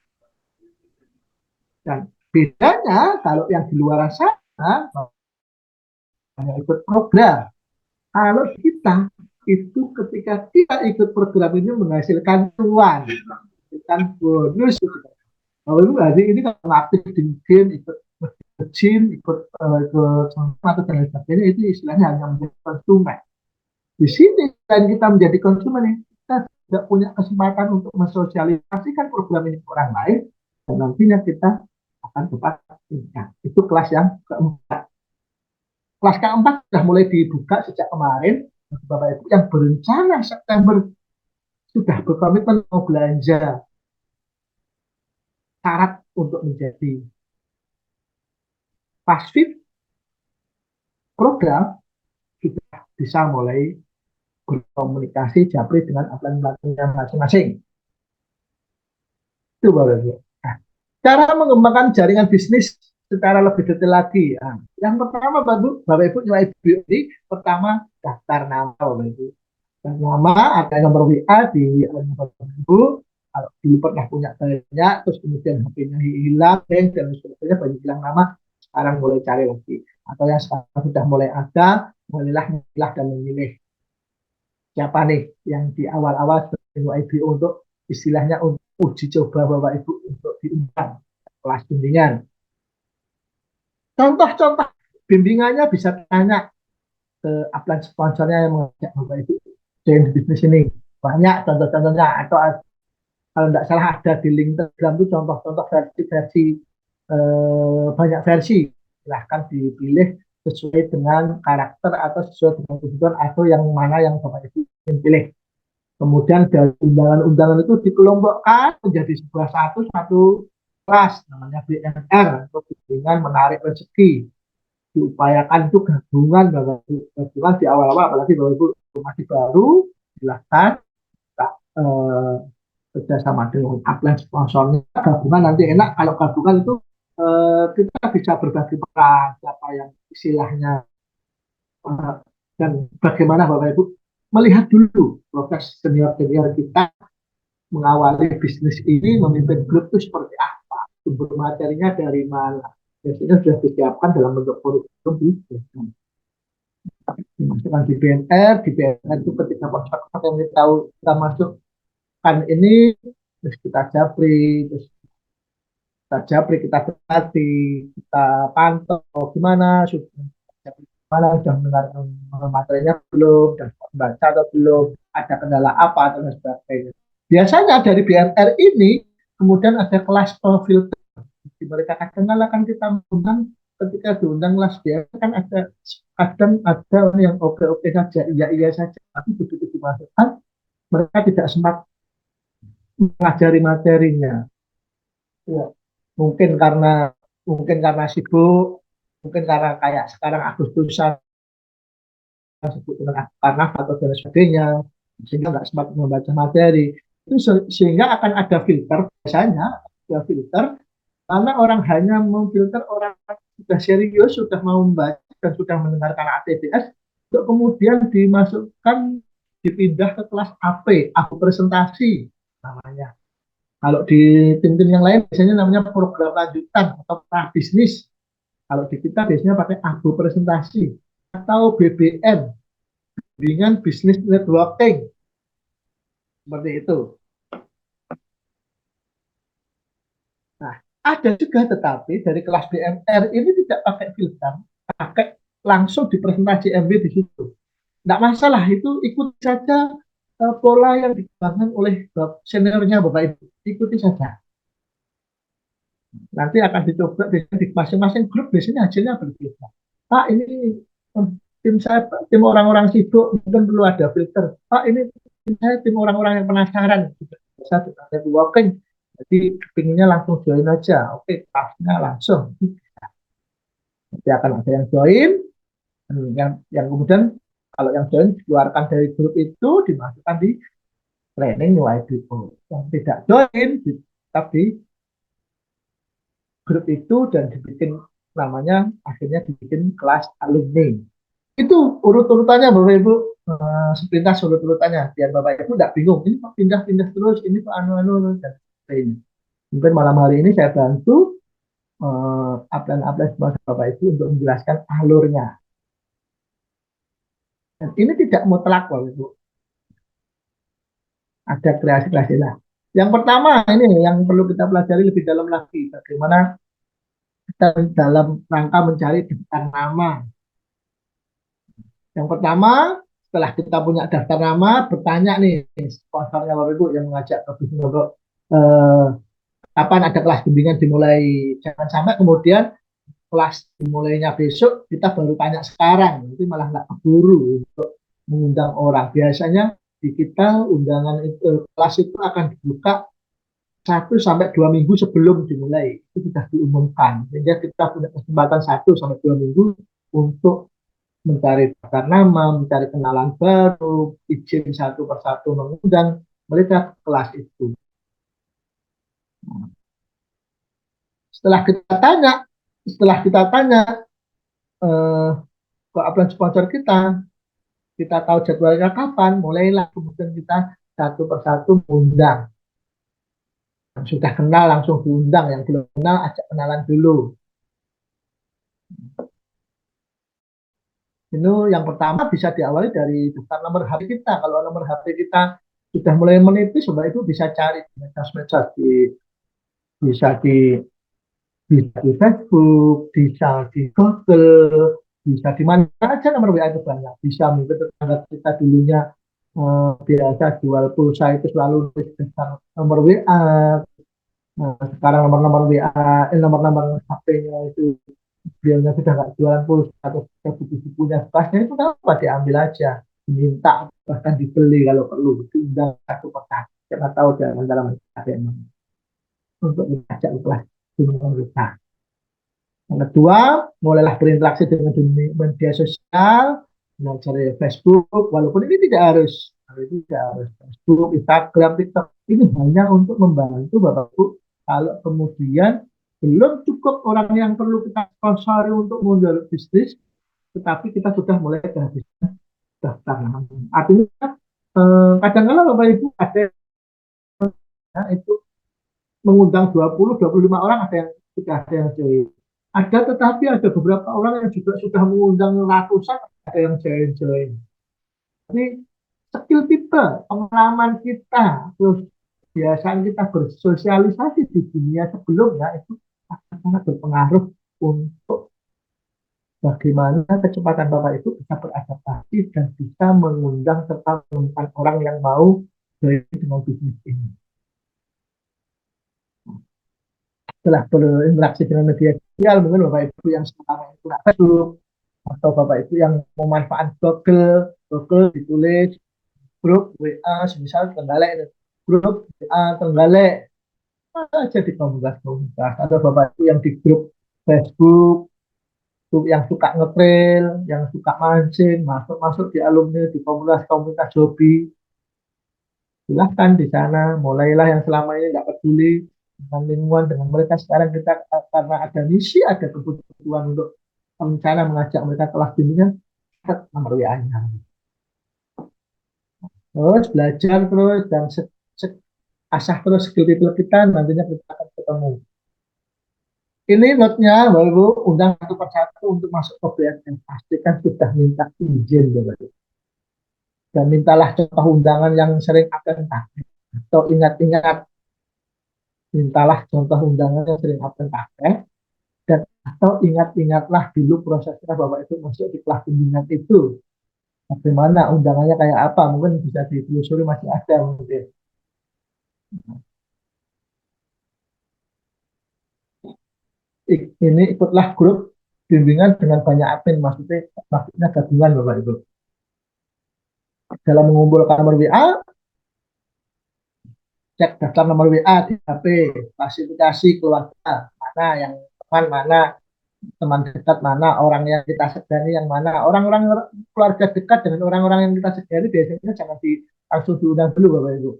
Dan bedanya kalau yang di luar sana hanya ikut program. Kalau kita itu ketika kita ikut program ini menghasilkan uang, menghasilkan bonus. Kalau itu berarti ini kan aktif di game, ikut gym, ikut atau dan lain sebagainya, itu istilahnya hanya menjadi konsumen. Di sini dan kita menjadi konsumen, kita tidak punya kesempatan untuk mensosialisasikan program ini ke orang lain, dan nantinya kita akan dapat income. Itu kelas yang keempat. Kelas keempat sudah mulai dibuka sejak kemarin. Bapak Ibu yang berencana September sudah berkomitmen mau belanja, syarat untuk menjadi Fastfeed program sudah bisa mulai berkomunikasi japri dengan upline-nya masing-masing. Itu Bapak Ibu. Nah, cara mengembangkan jaringan bisnis secara lebih detail lagi. Nah, yang pertama Bapak Ibu nilai ini pertama daftar nama Bapak Ibu. Dan nama, ada nomor WA di nomor Ibu. Kalau dulu pernah punya banyak, terus kemudian HP-nya hilang, dan sebagainya banyak hilang nama, sekarang mulai cari lagi. Atau yang sekarang sudah mulai ada, mulailah memilah dan memilih siapa nih yang di awal-awal IPO untuk istilahnya untuk uji coba Bapak Ibu untuk diundang kelas bimbingan. Contoh-contoh bimbingannya bisa tanya ke upline sponsornya yang mengajak Bapak Ibu join bisnis ini. Banyak contoh-contohnya, atau kalau tidak salah ada di link Telegram itu contoh-contoh versi-versi banyak versi. Silahkan dipilih sesuai dengan karakter atau sesuai dengan kebutuhan atau yang mana yang Bapak Ibu ingin pilih. Kemudian dari undangan-undangan itu dikelompokkan menjadi sebuah satu kelas namanya BMR untuk bimbingan menarik rezeki. Diupayakan itu gabungan di awal-awal, apalagi Bapak Ibu masih baru, silahkan kerjasama dengan upline sponsornya, gabungan nanti enak. Kalau gabungan itu kita bisa berbagi peran siapa yang istilahnya dan bagaimana Bapak Ibu melihat dulu proses senior-senior kita mengawali bisnis ini, memimpin grup itu seperti apa, sumber materinya dari mana. Biasanya sudah disiapkan dalam bentuk kurikulum itu. Dimasukkan di BNR itu ketika prospek yang kita masukkan ini, terus kita kita berhati, kita pantau gimana, sudah mendengar materinya belum, dan membaca atau belum, ada kendala apa, dan sebagainya. Biasanya dari BNR ini Kemudian ada kelas filter. Mereka kadang akan kita undang, ketika diundang kelas dia kan ada kadang ada yang oke-oke saja, iya-iya saja, tapi begitu dimasukkan mereka tidak sempat mengajari materinya. Ya, mungkin karena mungkin karena sibuk, mungkin karena kayak sekarang Agustusan sebut dengan karena atau dan sebagainya, sehingga nggak sempat membaca materi. Itu sehingga akan ada filter, biasanya ada filter karena orang hanya memfilter orang sudah serius, sudah mau membaca dan sudah mendengarkan ATBS, untuk kemudian dimasukkan, dipindah ke kelas AP, aku presentasi namanya. Kalau di tim-tim yang lain biasanya namanya program lanjutan atau pra bisnis. Kalau di kita biasanya pakai aku presentasi atau BBN, dengan bisnis networking, seperti itu. Nah, ada juga tetapi dari kelas BMR ini tidak pakai filter, pakai langsung di presentasi MB di situ. Tidak masalah, itu ikut saja pola yang dikembangkan oleh seniornya Bapak Ibu. Ikuti saja. Nanti akan dicoba di masing-masing grup, biasanya hasilnya berbeda. Pak, ini tim saya, tim orang-orang sibuk, mungkin perlu ada filter. Pak, ini tim saya, tim orang-orang yang penasaran. Bisa kita networking, jadi pinginnya langsung join aja. Oke, kelasnya langsung. Nanti akan ada yang join, yang kemudian kalau yang join dikeluarkan dari grup itu, dimasukkan di training new IDO. Yang tidak join, tetap di grup itu dan dibikin namanya, akhirnya dibikin kelas alumni. Itu urut-urutannya Bapak Ibu, sepintas urut-urutannya biar Bapak Ibu tidak bingung, ini kok pindah-pindah terus, ini kok anu-anu dan sebagainya. Mungkin malam hari ini saya bantu upline-upline Bapak Ibu untuk menjelaskan alurnya. Dan ini tidak mutlak Bapak Ibu, ada kreasi-kreasi lah. Yang pertama ini yang perlu kita pelajari lebih dalam lagi, bagaimana kita dalam rangka mencari daftar nama. Yang pertama, setelah kita punya daftar nama, bertanya nih sponsornya Bapak Ibu yang mengajak ke bisnis untuk kapan ada kelas bimbingan dimulai. Jangan sampai kemudian kelas dimulainya besok, kita baru tanya sekarang. Itu malah nggak keburu untuk mengundang orang. Biasanya di kita undangan itu, kelas itu akan dibuka 1 sampai 2 minggu sebelum dimulai. Itu sudah diumumkan. Sehingga kita punya kesempatan 1 sampai 2 minggu untuk mencari daftar nama, mencari kenalan baru, izin satu persatu mengundang mereka ke kelas itu. Setelah kita tanya, setelah kita tanya ke upline sponsor kita tahu jadwalnya kapan, mulailah kemudian kita satu persatu mengundang. Yang sudah kenal langsung diundang, yang belum kenal ajak kenalan dulu. Itu yang pertama bisa diawali dari daftar nomor HP kita. Kalau nomor HP kita sudah mulai menipis, Bapak Ibu bisa cari di medsos-medsos, bisa di Facebook, bisa di Google, bisa di mana aja nomor WA itu banyak. Bisa mungkin tetangga kita dulunya biasa jual pulsa itu selalu tentang nomor WA. Nah, sekarang nomor-nomor WA, nomor-nomor HP-nya itu beliaunya sudah nggak jualan pulsa atau sudah buku-bukunya bekasnya, itu apa diambil aja, diminta bahkan dibeli kalau perlu, diundang satu persatu. Kita tahu dalam dalam ada yang untuk mengajak kelas dunia kita. Yang kedua, mulailah berinteraksi dengan dunia media sosial, mencari Facebook, walaupun ini tidak harus, Facebook, Instagram, TikTok. Ini hanya untuk membantu Bapak Ibu kalau kemudian belum cukup orang yang perlu kita sponsori untuk menjual bisnis, tetapi kita sudah mulai kehabisan daftar nama. Artinya kadang-kadang Bapak Ibu ada itu mengundang 20-25 orang, ada yang sudah ada yang join. Ada, tetapi ada beberapa orang yang juga sudah mengundang ratusan, ada yang join-join. Ini skill kita, pengalaman kita, terus kebiasaan kita bersosialisasi di dunia sebelumnya itu akan sangat berpengaruh untuk bagaimana kecepatan Bapak Ibu bisa beradaptasi dan bisa mengundang serta menemukan orang yang mau join dengan bisnis ini. setelah berinteraksi dengan media sosial, mungkin Bapak Ibu yang sekarang itu Facebook, atau Bapak Ibu yang memanfaatkan Google ditulis grup WA, misal Trenggalek itu. Grup WA Trenggalek aja di komunitas-komunitas. Atau Bapak Ibu yang di grup Facebook, grup yang suka ngetrail, yang suka mancing, masuk-masuk di alumni di komunitas-komunitas hobi. Silahkan di sana, mulailah yang selama ini tidak peduli dengan lingkungan, dengan mereka. Sekarang kita karena ada misi, ada kebutuhan untuk rencana mengajak mereka kelas bimbingan, nomor WA-nya. Terus belajar terus dan asah terus skill people kita, nantinya kita akan ketemu. Ini note-nya, Bapak Ibu, undang satu persatu untuk masuk ke BSN. Pastikan sudah minta izin, Bapak Ibu. Dan mintalah contoh undangan yang sering akan pakai. Atau ingat-ingat, mintalah contoh undangan yang sering akan pakai. Dan atau ingat-ingatlah dulu prosesnya Bapak Ibu masuk di kelas bimbingan itu. Bagaimana undangannya kayak apa, mungkin bisa ditelusuri, masih ada mungkin. Ini ikutlah grup bimbingan dengan banyak admin, maksudnya gabungan Bapak Ibu. Dalam mengumpulkan nomor WA, cek daftar nomor WA di HP, klasifikasi keluarga, mana yang teman, mana teman dekat, mana orang yang kita segani, yang mana orang-orang keluarga dekat dengan orang-orang yang kita segani, biasanya jangan langsung diundang dulu Bapak Ibu.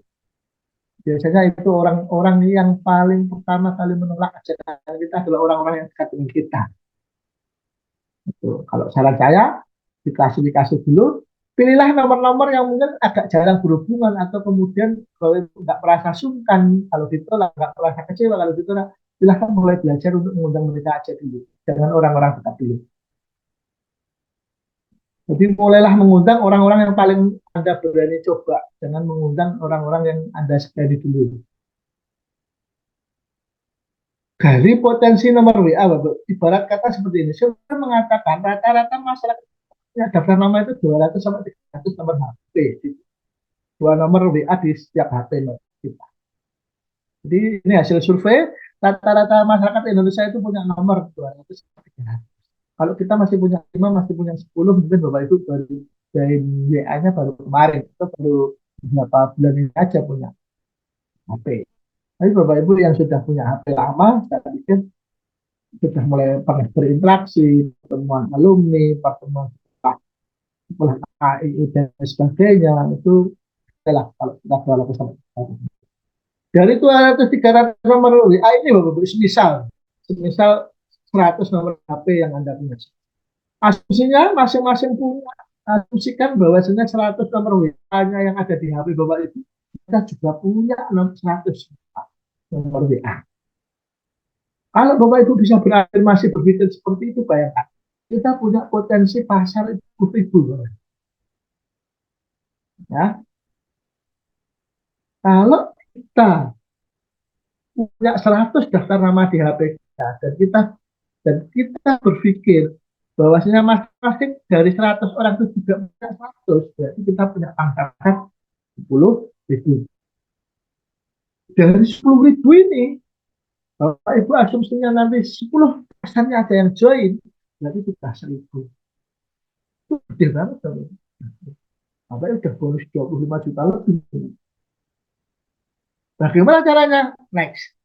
Biasanya itu orang-orang yang paling pertama kali menolak ajakan kita adalah orang-orang yang dekat dengan kita. Itu. Kalau saran saya, diklasifikasi dulu, pilihlah nomor-nomor yang mungkin agak jarang berhubungan, atau kemudian kalau nggak merasa sungkan, kalau ditolak, nggak merasa kecewa, kalau ditolak, silahkan mulai belajar untuk mengundang mereka aja dulu. Jangan orang-orang dekat dulu. Jadi mulailah mengundang orang-orang yang paling Anda berani coba. Jangan mengundang orang-orang yang Anda sekali dulu. Dari potensi nomor WA, Bapak, ibarat kata seperti ini. Saya mengatakan rata-rata masyarakat yang daftar nama itu 200 sampai 300 nomor HP. Dua nomor WA di setiap HP kita. Jadi ini hasil survei, rata-rata masyarakat Indonesia itu punya nomor 200 sampai 300. Kalau kita masih punya 5, masih punya 10, mungkin Bapak Ibu baru dari WA-nya baru kemarin, itu baru beberapa bulan ini aja punya HP. Tapi Bapak Ibu yang sudah punya HP lama, saya pikir sudah mulai pernah berinteraksi, pertemuan alumni, pertemuan sekolah KIU dan sebagainya, itu adalah kalau kita jual sama dari 200 300 nomor WA ini Bapak Ibu, semisal 100 nomor HP yang Anda punya. Asumsinya masing-masing punya, asumsikan bahwasanya 100 nomor WA-nya yang ada di HP Bapak Ibu, kita juga punya 100 nomor WA. Kalau Bapak Ibu bisa masih berpikir seperti itu, bayangkan kita punya potensi pasar itu ribu. Ya, kalau kita punya 100 daftar nama di HP kita, dan kita berpikir bahwasanya masing-masing dari 100 orang itu juga punya 100, berarti kita punya angka 10.000. Dari 10.000 ini, Bapak Ibu asumsinya nanti 10%-nya ada yang join, berarti sudah 1.000. Itu gede banget. Bapak Ibu udah bonus 25 juta lebih. Bagaimana caranya? Next.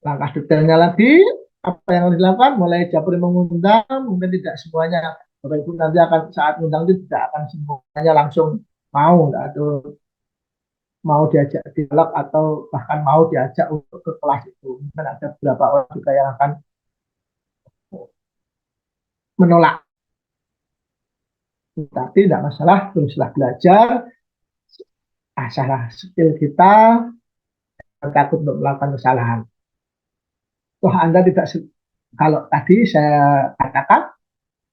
Langkah detailnya lagi, apa yang harus dilakukan? Mulai Japri mengundang, mungkin tidak semuanya. Bapak Ibu nanti akan saat mengundang itu tidak akan semuanya langsung mau, atau mau diajak dialog, atau bahkan mau diajak untuk ke kelas itu. Mungkin ada beberapa orang juga yang akan menolak. Tapi tidak masalah, teruslah belajar, asah skill kita, takut untuk melakukan kesalahan. Toh Anda tidak, kalau tadi saya katakan,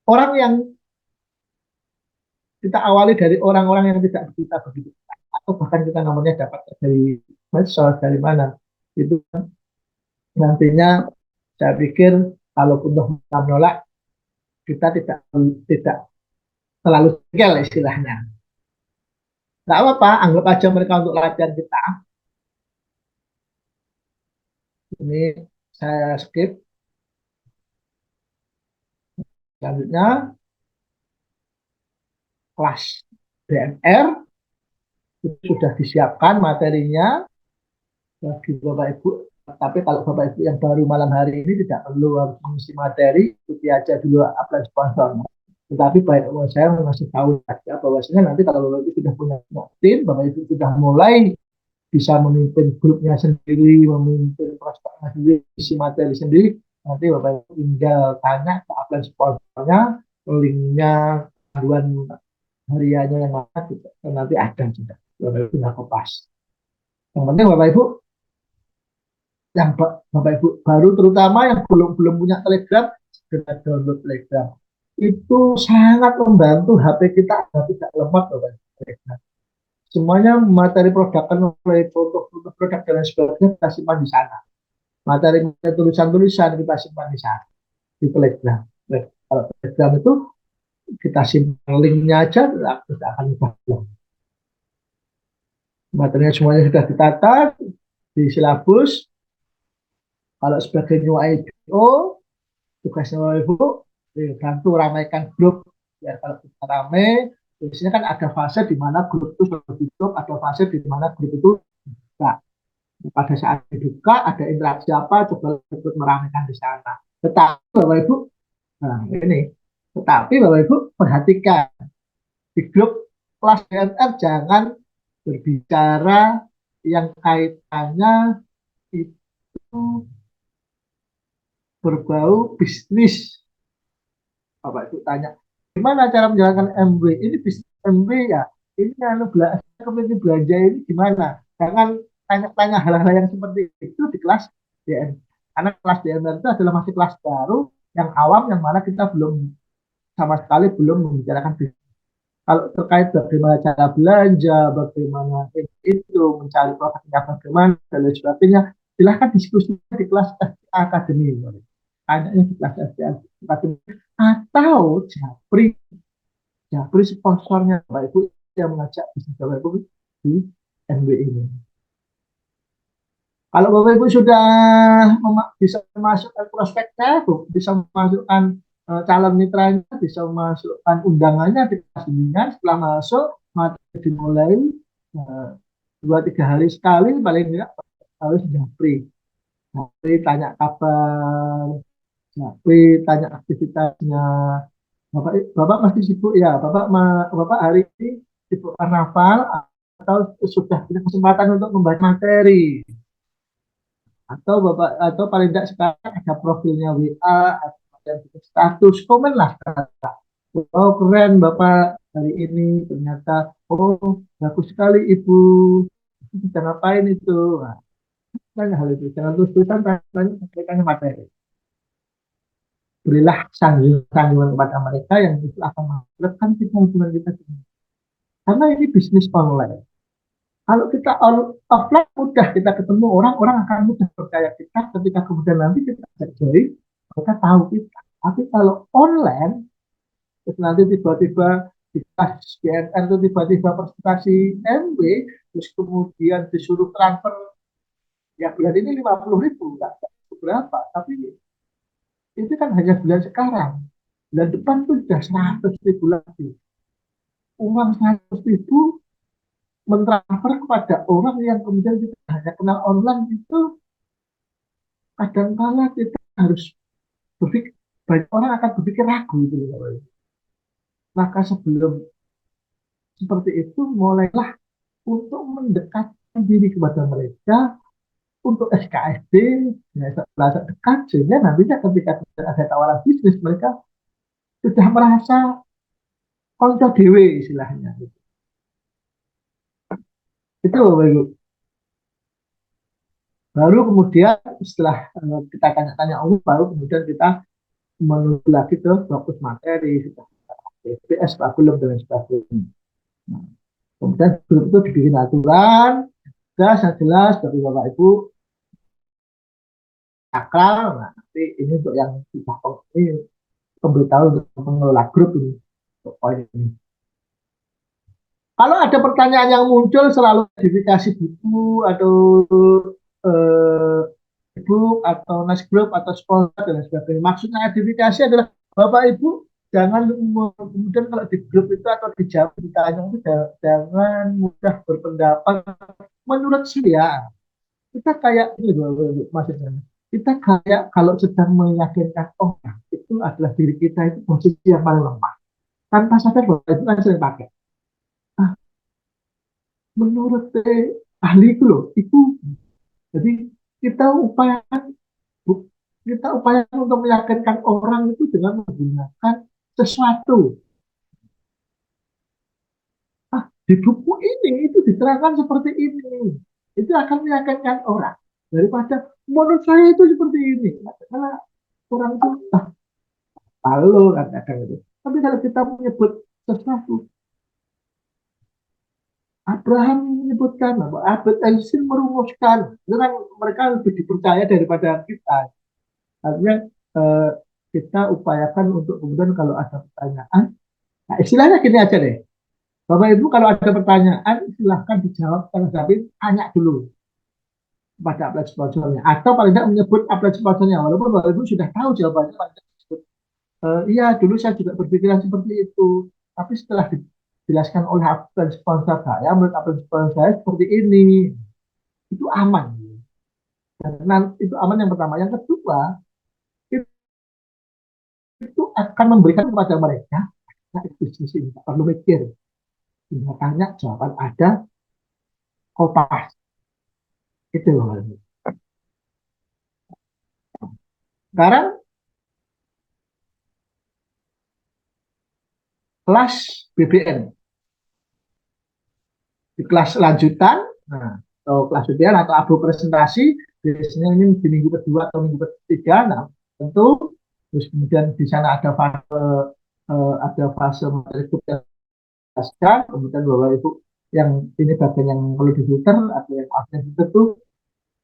orang yang kita awali dari orang-orang yang tidak kita begitu, atau bahkan kita nomornya dapat dari medsos, dari mana, itu nantinya saya pikir kalaupun menolak, kita tidak tidak terlalu tinggal istilahnya. Nggak apa-apa, anggap aja mereka untuk latihan kita. Ini saya skip. Selanjutnya, kelas BNR itu sudah disiapkan materinya bagi Bapak Ibu. Tapi kalau Bapak Ibu yang baru malam hari ini tidak perlu harus mengisi materi, ikuti aja dulu apply sponsor. Tetapi baik saya masih tahu saja bahwasanya nanti kalau Bapak Ibu sudah punya tim, Bapak Ibu sudah mulai bisa memimpin grupnya sendiri, memimpin prospeknya sendiri, isi materi sendiri, nanti Bapak Ibu tinggal tanya ke apply sponsornya, linknya, panduan hariannya yang mana, gitu. Dan nanti ada juga. Bapak Ibu tinggal kopas. Yang penting Bapak Ibu yang Bapak Ibu baru terutama yang belum belum punya Telegram segera download Telegram itu sangat membantu HP kita agar tidak lemot Bapak Ibu. Telegram. Semuanya materi produk mulai foto-foto produk dan lain sebagainya kita simpan di sana. Materi tulisan-tulisan kita simpan di sana di Telegram. Nah, kalau Telegram itu kita simpan linknya aja tidak akan lupa. Materinya semuanya sudah ditata di silabus. Kalau sebagai new IDO tugasnya Ibu bantu ramaikan grup biar kalau kita rame biasanya kan ada fase di mana grup itu sudah tutup, ada fase di mana grup itu buka. Pada saat dibuka ada interaksi apa coba ikut meramaikan di sana. Tetapi Bapak Ibu, nah ini, tetapi Bapak Ibu perhatikan di grup kelas DMR jangan berbicara yang kaitannya itu berbau bisnis. Bapak Ibu tanya, gimana cara menjalankan MW? Ini bisnis MW ya? Ini anu belanja, kemudian belanja ini gimana? Jangan tanya-tanya hal-hal yang seperti itu di kelas DM. Karena kelas DM itu adalah masih kelas baru, yang awam, yang mana kita belum sama sekali belum membicarakan bisnis. Kalau terkait bagaimana cara belanja, bagaimana itu mencari produknya bagaimana dan lain sebagainya, silahkan diskusi di kelas akademi. Tanya di kelas akademi atau Japri, Japri sponsornya Bapak Ibu yang mengajak bisnis Bapak Ibu di NB ini. Kalau Bapak Ibu sudah bisa masukkan prospeknya, bisa masukkan calon mitranya, bisa masukkan undangannya di kelas bimbingan, setelah masuk materi dimulai 2-3 hari sekali paling tidak harus Japri. Japri tanya kabar, Japri tanya aktivitasnya. Bapak masih sibuk ya, Bapak hari ini sibuk karnaval atau sudah punya kesempatan untuk membaca materi atau Bapak atau paling tidak sekarang ada profilnya WA atau ada status komen lah. Oh keren Bapak hari ini ternyata oh bagus sekali Ibu bisa ngapain itu. Nah, tanya hal itu jangan terus-terusan tanya materi. Berilah sanjungan kepada mereka yang itu akan menghasilkan kita hubungan kita sendiri. Karena ini bisnis online. Kalau kita offline mudah kita ketemu orang akan mudah percaya kita ketika kemudian nanti kita join, mereka tahu kita. Tapi kalau online, terus nanti tiba-tiba di kelas BNN itu tiba-tiba presentasi MB, terus kemudian disuruh transfer, ya bulan ini 50.000, nggak berapa, tapi itu kan hanya bulan sekarang. Bulan depan tuh sudah 100.000 lagi. Uang 100.000 mentransfer kepada orang yang kemudian kita hanya kenal online itu kadang-kala kita harus berpikir, banyak orang akan berpikir ragu gitu loh. Maka sebelum seperti itu mulailah untuk mendekatkan diri kepada mereka untuk SKSD ya, setelah dekat sehingga nantinya ketika ada tawaran bisnis mereka sudah merasa konco dewe istilahnya gitu. Itu Bapak. Baru kemudian setelah kita tanya-tanya baru kemudian kita menuju lagi ke fokus materi sudah BPS Pak belum dan sebagainya. Nah, kemudian grup itu dibikin aturan jelas dari Bapak Ibu akal. Nah, nanti ini untuk yang sudah ini pemberitahu untuk pengelola grup ini untuk poin ini. Kalau ada pertanyaan yang muncul selalu verifikasi buku atau eh, book atau nice group atau sponsor dan sebagainya. Maksudnya edifikasi adalah Bapak Ibu jangan kemudian kalau di grup itu atau di jam ditanya itu jangan mudah berpendapat. Menurut saya kita kayak ini maksudnya kita kayak kalau sedang meyakinkan orang itu adalah diri kita itu posisi yang paling lemah tanpa sadar bahwa itu kan sering pakai. Ah, menurut ahli itu loh itu jadi kita upayakan kita upayakan untuk meyakinkan orang itu dengan menggunakan sesuatu. Ah, di buku ini itu diterangkan seperti ini. Itu akan meyakinkan orang. Daripada menurut saya itu seperti ini. Karena orang itu kalau katakan itu. Tapi kalau kita menyebut sesuatu, Abraham menyebutkan, Albert Einstein merumuskan, dengan mereka lebih dipercaya daripada kita. Artinya eh, kita upayakan untuk kemudian kalau ada pertanyaan, nah istilahnya gini aja deh. Bapak Ibu kalau ada pertanyaan silahkan dijawab, kalau tapi tanya dulu pada aplikasi sponsornya atau paling tidak menyebut aplikasi sponsornya walaupun Bapak Ibu sudah tahu jawabannya iya dulu saya juga berpikiran seperti itu tapi setelah dijelaskan oleh aplikasi sponsor saya menurut aplikasi sponsor saya seperti ini itu aman karena itu aman yang pertama yang kedua itu akan memberikan kepada mereka nah, bisnis ini tak perlu mikir tinggal tanya jawaban ada kopas itu loh sekarang kelas BBM di kelas lanjutan nah, atau kelas BBM atau abu presentasi biasanya ini di minggu kedua atau minggu ketiga nah tentu terus kemudian di sana ada fase materi jelaskan kemudian bapak ibu yang ini bagian yang perlu difilter atau yang absen itu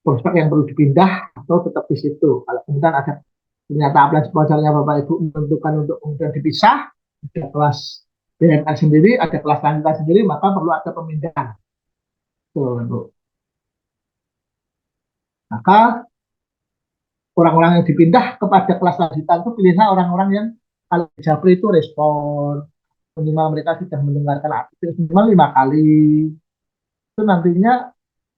prospek yang perlu dipindah atau tetap di situ kalau kemudian ada ternyata aplikasi sponsornya bapak ibu menentukan untuk kemudian dipisah ada kelas BNN sendiri ada kelas lanjutan sendiri maka perlu ada pemindahan tuh, maka orang-orang yang dipindah kepada kelas lanjutan itu pilihlah orang-orang yang kalau di Japri itu respon minimal mereka sudah mendengarkan artikel minimal 5 kali itu nantinya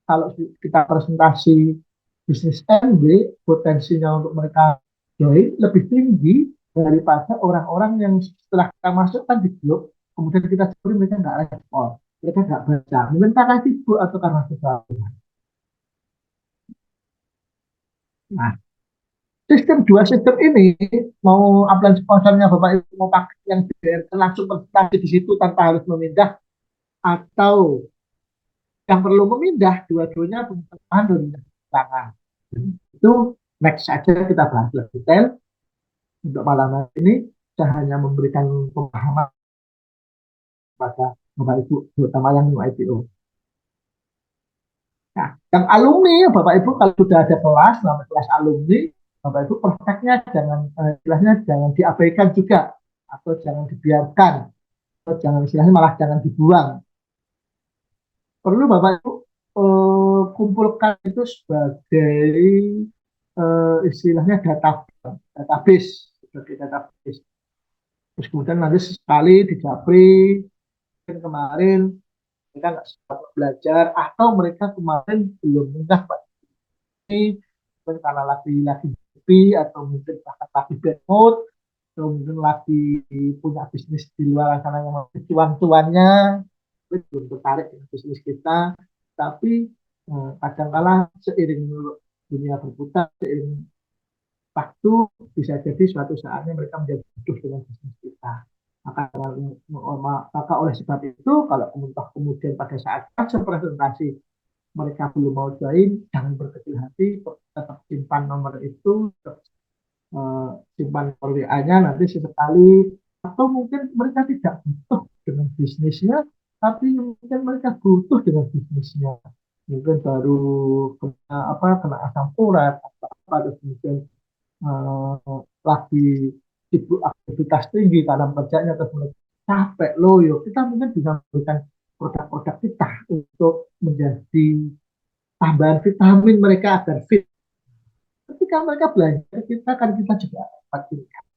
kalau kita presentasi bisnis MB potensinya untuk mereka join lebih tinggi daripada orang-orang yang setelah kita masukkan di grup kemudian kita curi mereka nggak respon mereka nggak baca mungkin karena sibuk atau karena sesuatu. Nah, dua sistem ini mau upline sponsornya Bapak Ibu mau pakai yang DRT langsung presentasi di situ tanpa harus memindah atau yang perlu memindah dua-duanya punya kelemahan dan tangan. Itu next saja kita bahas lebih detail untuk malam ini saya hanya memberikan pemahaman pada Bapak Ibu terutama yang IPO. Nah, yang alumni Bapak Ibu kalau sudah ada kelas namanya kelas alumni Bapak Ibu prakteknya jangan istilahnya jangan diabaikan juga atau jangan dibiarkan atau jangan istilahnya malah jangan dibuang. Perlu Bapak Ibu kumpulkan itu sebagai istilahnya database sebagai database. Terus kemudian nanti sekali di Japri kemarin mereka nggak sempat belajar atau mereka kemarin belum mudah Pak ini karena lagi atau mungkin bahkan lagi bad mood atau mungkin lagi punya bisnis di luar sana yang masih cuan-cuannya belum tertarik dengan bisnis kita tapi kadang-kala seiring dunia berputar seiring waktu bisa jadi suatu saatnya mereka menjadi butuh dengan bisnis kita maka maka oleh sebab itu kalau kemudian pada saat presentasi mereka belum mau join jangan berkecil hati tetap simpan nomor itu tetap, simpan nomor WA-nya nanti sesekali atau mungkin mereka tidak butuh dengan bisnisnya tapi mungkin mereka butuh dengan bisnisnya mungkin baru kena asam urat atau apa terus kemudian lagi sibuk aktivitas tinggi karena kerjanya terus mulai capek loh yuk kita mungkin bisa memberikan produk-produk kita untuk menjadi tambahan vitamin mereka agar fit. Ketika mereka belanja ke kita kan kita juga dapat income.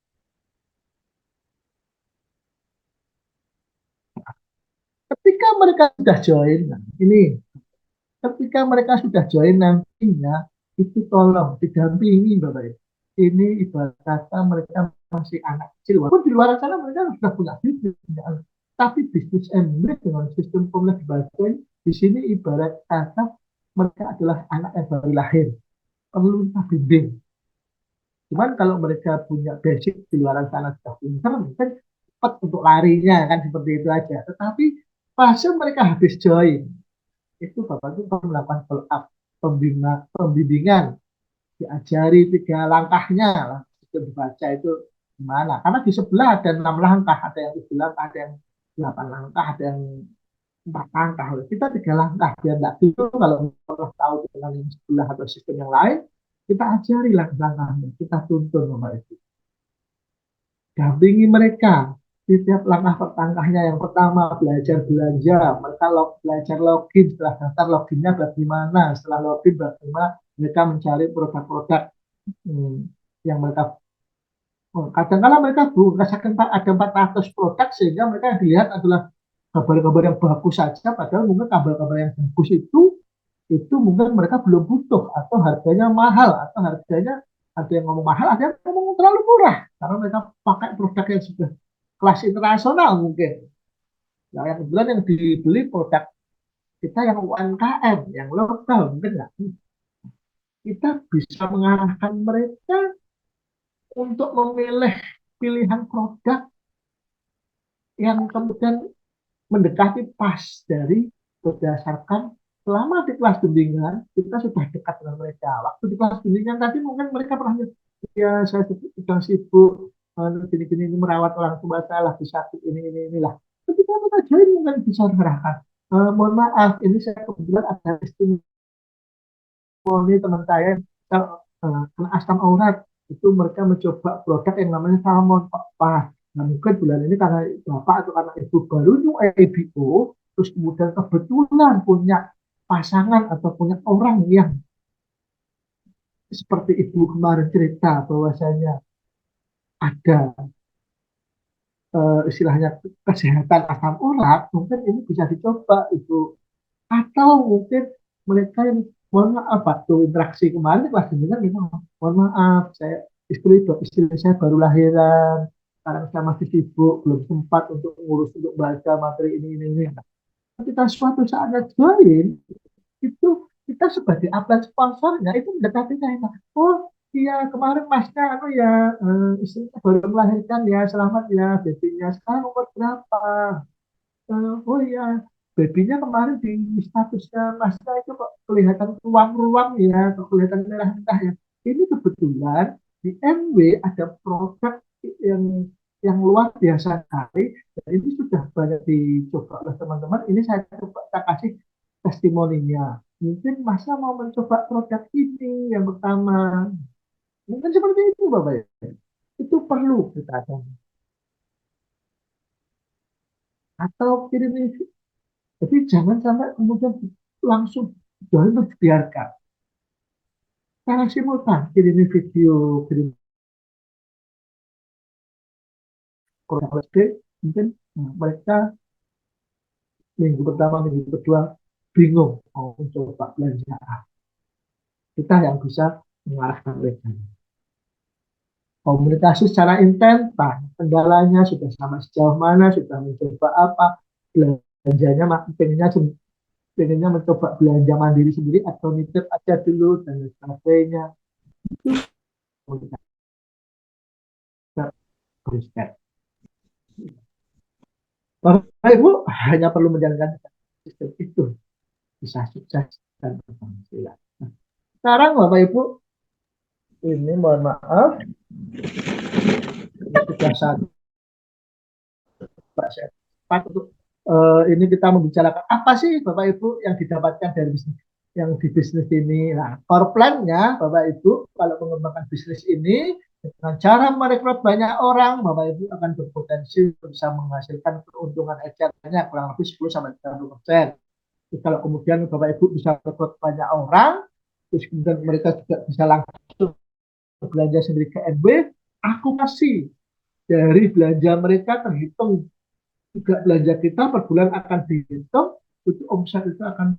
Ketika mereka sudah join, nah ini ketika mereka sudah join nantinya itu tolong didampingi Bapak Ibu. Ini ibarat kata mereka masih anak kecil, walaupun di luar sana mereka sudah punya bisnis, tapi bisnis MBA dengan sistem formula dibaca di sini ibarat kata mereka adalah anak yang baru lahir, perlu kita bimbing. Cuman kalau mereka punya basic di luar sana sudah pintar, mungkin cepat untuk larinya kan seperti itu aja. Tetapi fase mereka habis join, itu Bapak itu perlu melakukan follow up, pembimbingan, diajari 3 langkahnya lah, sistem dibaca itu gimana. Karena di sebelah ada 6 langkah, ada yang 7 langkah, ada yang 8 langkah, ada yang 4 langkah. Kita 3 langkah biar nggak gitu kalau kita tahu dengan yang sebelah atau sistem yang lain, kita ajari langkah-langkahnya, kita tuntun Bapak Ibu. Dampingi mereka di setiap langkah pertangkahnya. Yang pertama belajar belanja, mereka belajar login, setelah daftar loginnya bagaimana, setelah login bagaimana mereka mencari produk-produk hmm, yang mereka kadang-kadang mereka merasakan ada 400 produk sehingga mereka yang dilihat adalah kabar-kabar yang bagus saja, padahal mungkin kabar-kabar yang bagus itu mungkin mereka belum butuh atau harganya mahal atau harganya ada yang ngomong mahal, ada yang ngomong terlalu murah karena mereka pakai produk yang sudah kelas internasional mungkin. Nah, yang kebetulan yang dibeli produk kita yang UMKM, yang lokal mungkin nggak. Kita bisa mengarahkan mereka untuk memilih pilihan produk yang kemudian mendekati pas dari berdasarkan selama di kelas bimbingan kita sudah dekat dengan mereka. Waktu di kelas bimbingan tadi mungkin mereka pernah ya saya sedang sibuk gini-gini ini merawat orang tua saya lagi sakit inilah. Ketika kita join mungkin bisa mengarahkan. Mohon maaf, ini saya kebetulan ada testimoni teman saya kena asam urat itu mereka mencoba produk yang namanya salmon Pak. Nah mungkin bulan ini karena bapak atau karena ibu baru new EBO, terus kemudian kebetulan punya pasangan atau punya orang yang seperti ibu kemarin cerita bahwasanya ada istilahnya kesehatan asam urat, mungkin ini bisa dicoba itu. Atau mungkin mereka yang mohon maaf waktu interaksi kemarin kelas 9 gitu, mohon maaf saya istri saya baru lahiran, sekarang saya masih sibuk belum sempat untuk ngurus untuk baca materi ini. Ketika suatu saatnya join itu kita sebagai upline sponsornya itu mendekati saya, oh iya kemarin masnya ya istrinya baru melahirkan ya, selamat ya babynya sekarang umur berapa. Oh iya, babynya kemarin di statusnya Masnya itu kok kelihatan ruam-ruam ya, kok kelihatan merah-merah ya. Ini kebetulan di MW ada produk yang yang luar biasa sekali, dan ini sudah banyak dicoba oleh teman-teman. Ini saya coba saya kasih testimoninya. Mungkin Masnya mau mencoba produk ini yang pertama. Mungkin seperti itu Bapak ya. Itu perlu kita ada. Atau kirim. Jadi jangan sampai kemudian langsung jual itu dibiarkan. Karena simultan kirim video, kirim kurang lebih mungkin mereka minggu pertama, minggu kedua bingung mau mencoba belanja. Kita yang bisa mengarahkan mereka. Komunikasi secara intens, kendalanya sudah sama sejauh mana, sudah mencoba apa, belanjanya pengennya mencoba belanja mandiri sendiri atau nitip aja dulu dan sebagainya. Itu komunikasi beristirahat. Bapak Ibu hanya perlu menjalankan sistem itu bisa sukses dan berhasil. Nah, sekarang Bapak Ibu ini mohon maaf ini sudah satu untuk ini kita membicarakan apa sih Bapak Ibu yang didapatkan dari bisnis. yang di bisnis ini. Nah, core plan-nya Bapak Ibu kalau mengembangkan bisnis ini dengan cara merekrut banyak orang, Bapak Ibu akan berpotensi bisa menghasilkan keuntungan ecerannya kurang lebih 10 sampai 30%. Terus kalau kemudian Bapak Ibu bisa merekrut banyak orang, terus kemudian mereka juga bisa langsung belanja sendiri ke NB, akumulasi dari belanja mereka terhitung juga belanja kita per bulan akan dihitung, itu omset itu akan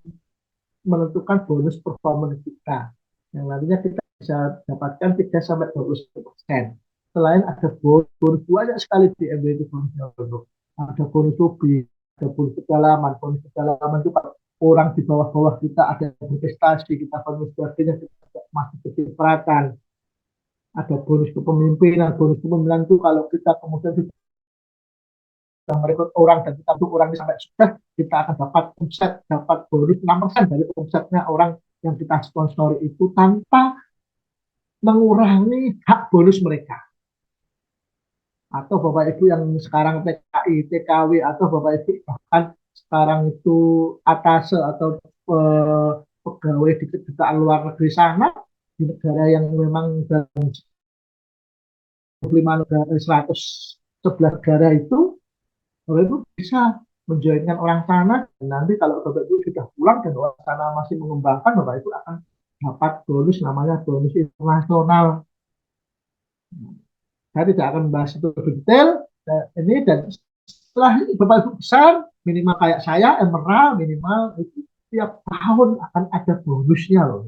menentukan bonus performance kita yang nantinya kita bisa dapatkan 3 sampai 20%. Selain ada bonus, bonus banyak sekali di MBA itu bonusnya. Ada bonus hobi, ada bonus kedalaman itu orang di bawah-bawah kita ada investasi, kita bonus sebagainya, kita masih kecipratan. Ada bonus kepemimpinan itu kalau kita kemudian sudah merekrut orang dan kita untuk orang ini sampai sukses, kita akan dapat omset, dapat bonus 6% dari omsetnya orang yang kita sponsori itu tanpa mengurangi hak bonus mereka. Atau Bapak Ibu yang sekarang TKI, TKW, atau Bapak Ibu bahkan sekarang itu atase atau pegawai di kedutaan luar negeri sana, di negara yang memang dalam 5 negara, 111 negara itu, Bapak Ibu bisa menjoinkan orang sana, dan nanti kalau Bapak Ibu sudah pulang dan orang sana masih mengembangkan, Bapak Ibu akan dapat bonus namanya bonus internasional. Saya tidak akan membahas itu lebih detail. Ini dan setelah Bapak Ibu besar, minimal kayak saya, emerald, minimal itu tiap tahun akan ada bonusnya loh.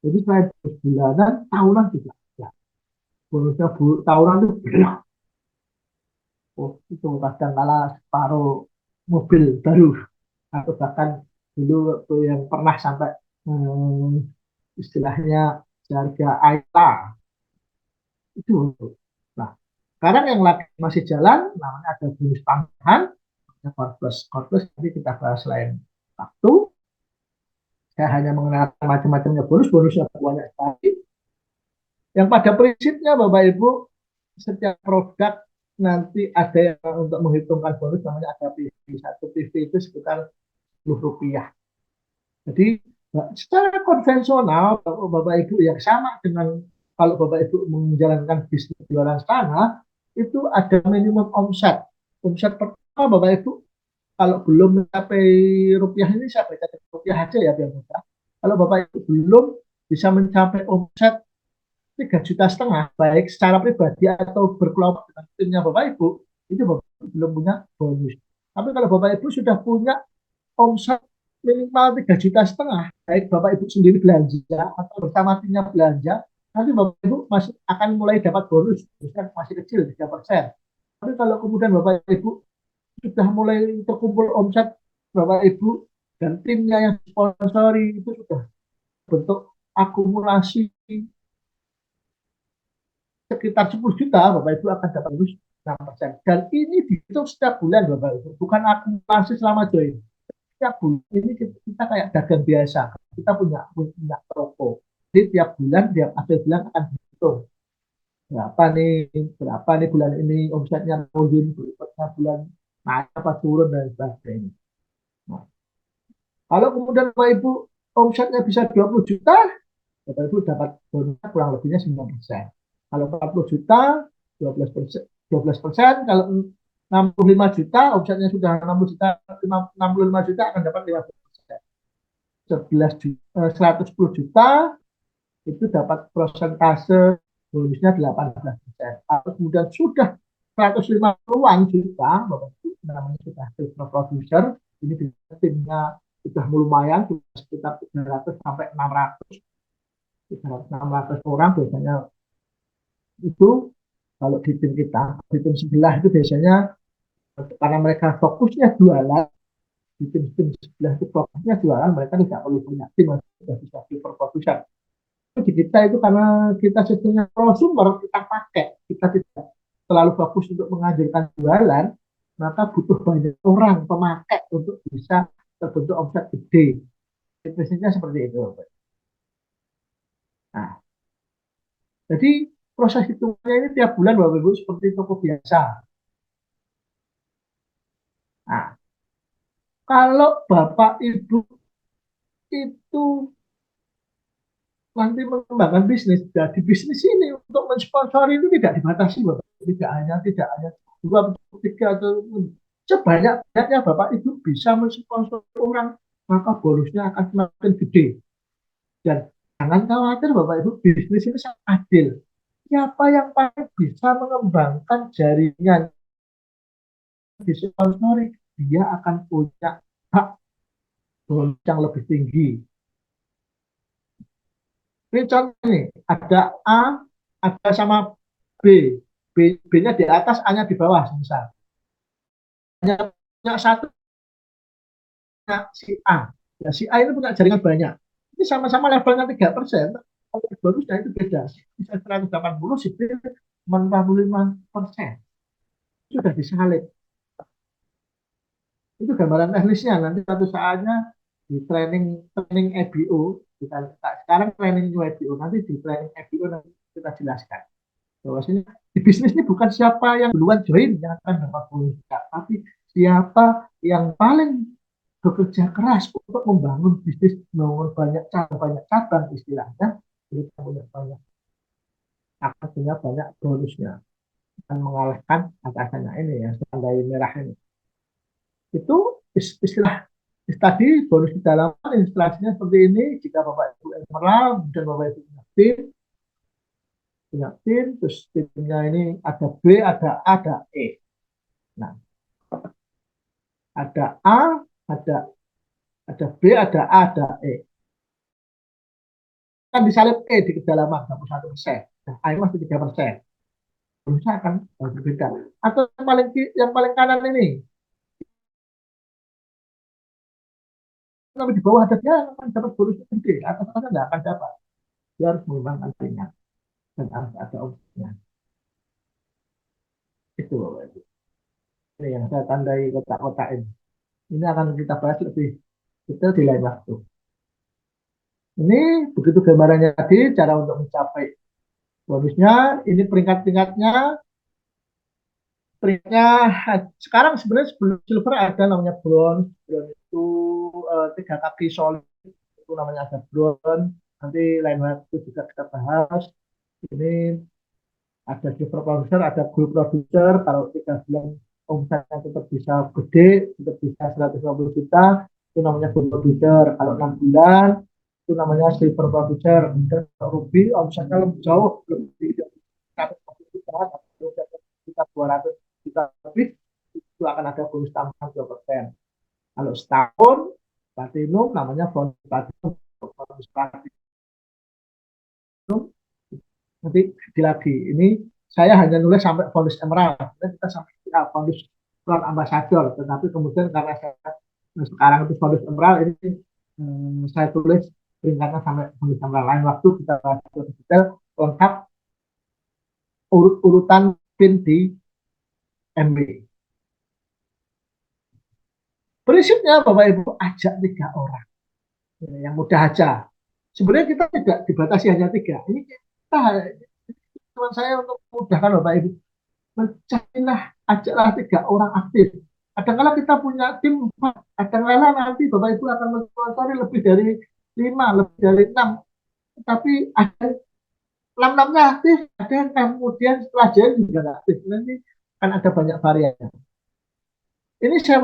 Jadi saya bulanan, tahunan tidak ada. Bonusnya tahunan itu banyak. Oh, itu kadang kala separuh mobil baru atau bahkan dulu waktu yang pernah sampai istilahnya harga Aita itu. Nah, sekarang yang lagi masih jalan namanya ada bonus tambahan, corpus. Corpus nanti kita bahas lain waktu. Saya hanya mengenalkan macam-macamnya bonus, bonusnya banyak sekali. Yang pada prinsipnya Bapak Ibu, setiap produk nanti ada yang untuk menghitungkan bonus namanya ada PV. Satu PV itu sekitar Rp10. Jadi secara konvensional Bapak Ibu yang sama dengan kalau Bapak Ibu menjalankan bisnis di luar sana itu ada minimum omset. Omset pertama Bapak Ibu kalau belum mencapai rupiah ini saya baca rupiah aja ya biar mudah. Kalau Bapak Ibu belum bisa mencapai omset 3,5 juta baik secara pribadi atau berkelompok dengan timnya Bapak Ibu itu Bapak Ibu belum punya bonus. Tapi kalau Bapak Ibu sudah punya omset minimal 3,5 juta baik Bapak Ibu sendiri belanja atau bersama timnya belanja, nanti Bapak Ibu masih akan mulai dapat bonus, kan masih kecil 3%. Tapi kalau kemudian Bapak Ibu sudah mulai terkumpul omset Bapak Ibu dan timnya yang sponsori itu sudah bentuk akumulasi sekitar 10 juta, Bapak Ibu akan dapat bonus 6%. Dan ini dihitung setiap bulan Bapak Ibu, bukan akumulasi selama join. Setiap bulan ini kita kayak dagang biasa, kita punya toko. Jadi tiap bulan, tiap akhir bulan akan dihitung berapa nih bulan ini omsetnya mungkin berikutnya bulan naik apa turun dan sebagainya. Nah, kalau kemudian Bapak Ibu omsetnya bisa 20 juta, Bapak Ibu dapat bonusnya kurang lebihnya 9%. Kalau 40 juta, 12%. 12%, kalau 65 juta, omsetnya sudah 60 juta, 65 juta akan dapat 15%. 11 juta, 110 juta itu dapat persentase bonusnya 18%. Kalau kemudian sudah 150-an juta, Bapak Ibu namanya sudah silver producer, ini timnya sudah lumayan, sudah sekitar 300 sampai 600 orang biasanya itu kalau di tim kita, di tim sebelah itu biasanya karena mereka fokusnya jualan, di tim sebelah itu fokusnya jualan, mereka tidak perlu punya tim yang sudah bisa super producer. Di kita itu karena kita sistemnya prosumer, kita pakai, kita tidak terlalu fokus untuk mengajarkan jualan, maka butuh banyak orang pemakai untuk bisa terbentuk omset gede. Prinsipnya seperti itu. Nah, jadi proses hitungannya ini tiap bulan Bapak Ibu seperti toko biasa. Nah, kalau Bapak Ibu itu nanti mengembangkan bisnis. Jadi bisnis ini untuk mensponsori itu tidak dibatasi, Bapak. Tidak hanya dua atau tiga atau sebanyak-banyaknya Bapak Ibu bisa mensponsori orang, maka bonusnya akan semakin gede. Dan jangan khawatir Bapak Ibu, bisnis ini sangat adil. Siapa yang paling bisa mengembangkan jaringan disponsori, dia akan punya hak bonus yang lebih tinggi. Ini contoh nih, ada A, ada sama B. B-nya di atas, A-nya di bawah, misal. Punya satu si A. Ya, si A ini punya jaringan banyak. Ini sama-sama levelnya 3%. Kalau bonusnya itu beda. Bisa 180, si B 45%. Sudah disalib. Itu gambaran teknisnya. Nanti satu saatnya di training EBO. Sekarang training EBO. Nanti di training EBO nanti kita jelaskan. Bahwasanya di bisnis ini bukan siapa yang duluan join yang akan dapat bonus, tapi siapa yang paling bekerja keras untuk membangun bisnis, membangun banyak cabang istilahnya, kita punya banyak akan punya banyak bonusnya, akan mengalahkan atasannya ini ya, tandai merah ini. Itu istilah tadi bonus di dalam ilustrasinya seperti ini. Jika Bapak Ibu emerald dan Bapak Ibu punya tim, terus timnya ini ada B, ada A, ada E. Nah, ada A, ada B, ada A, ada E. Kan disalib E di kedalaman 21%. Nah, A masih 3%. Bonusnya akan berbeda. Atau yang paling kanan ini, tapi di bawah ada dia akan dapat bonus gede, atasnya nggak akan dapat. Dia harus mengembangkan ringan dan harus ada opsinya. Itu Bapak Ibu. Ini yang saya tandai kotak-kotak ini. Ini akan kita bahas lebih detail di lain waktu. Ini begitu gambarannya tadi, cara untuk mencapai bonusnya. Ini peringkat-peringkatnya. Peringkatnya sekarang sebenarnya sebelum silver ada namanya bronze. Bronze itu 3 kaki solid. Itu namanya ada bronze. Nanti lain waktu juga kita bahas. Ini ada silver producer, ada gold producer. Kalau 3 bulan omsetnya tetap bisa gede, tetap bisa 150 juta, itu namanya gold producer. Kalau 6 bulan, itu namanya silver producer. Dan ruby omsetnya lebih jauh, lebih 150 juta, kita 200 juta lebih, itu akan ada bonus tambahan 2%. Kalau setahun, platinum namanya bonus platinum. Bonus platinum nanti lagi. Ini saya hanya nulis sampai bonus emerald. Kita sampai bonus brand ambassador. Tetapi kemudian karena saya sekarang itu bonus emerald ini saya tulis peringkatnya sampai bonus emerald. Lain waktu kita bahas detail lengkap urutan pin di MB. Prinsipnya Bapak Ibu ajak 3 orang yang mudah aja. Sebenarnya kita tidak dibatasi hanya 3. Ini kita teman saya untuk memudahkan Bapak Ibu mencarilah, ajaklah 3 orang aktif. Kadang-kala kita punya tim 4, kadang-kala nanti Bapak Ibu akan mensponsori lebih dari 5, lebih dari 6. Tapi ada 6-6-nya aktif, ada yang kemudian setelah jadi juga aktif. Nanti akan ada banyak varian. Ini saya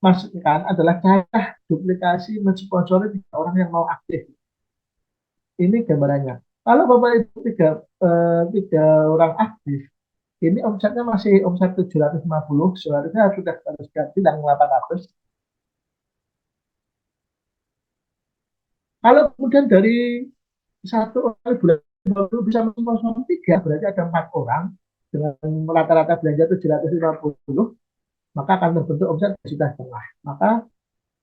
maksudkan adalah cara duplikasi mensponsori 3 orang yang mau aktif. Ini gambarannya. Kalau Bapak Ibu 3 orang aktif, ini omsetnya masih omset 750, seharusnya sudah harus ganti dan 800. Kalau kemudian dari satu orang bulan 20 bisa mensponsori 3, berarti ada 4 orang dengan rata-rata belanja 750, maka akan terbentuk omset 1,5 juta. Maka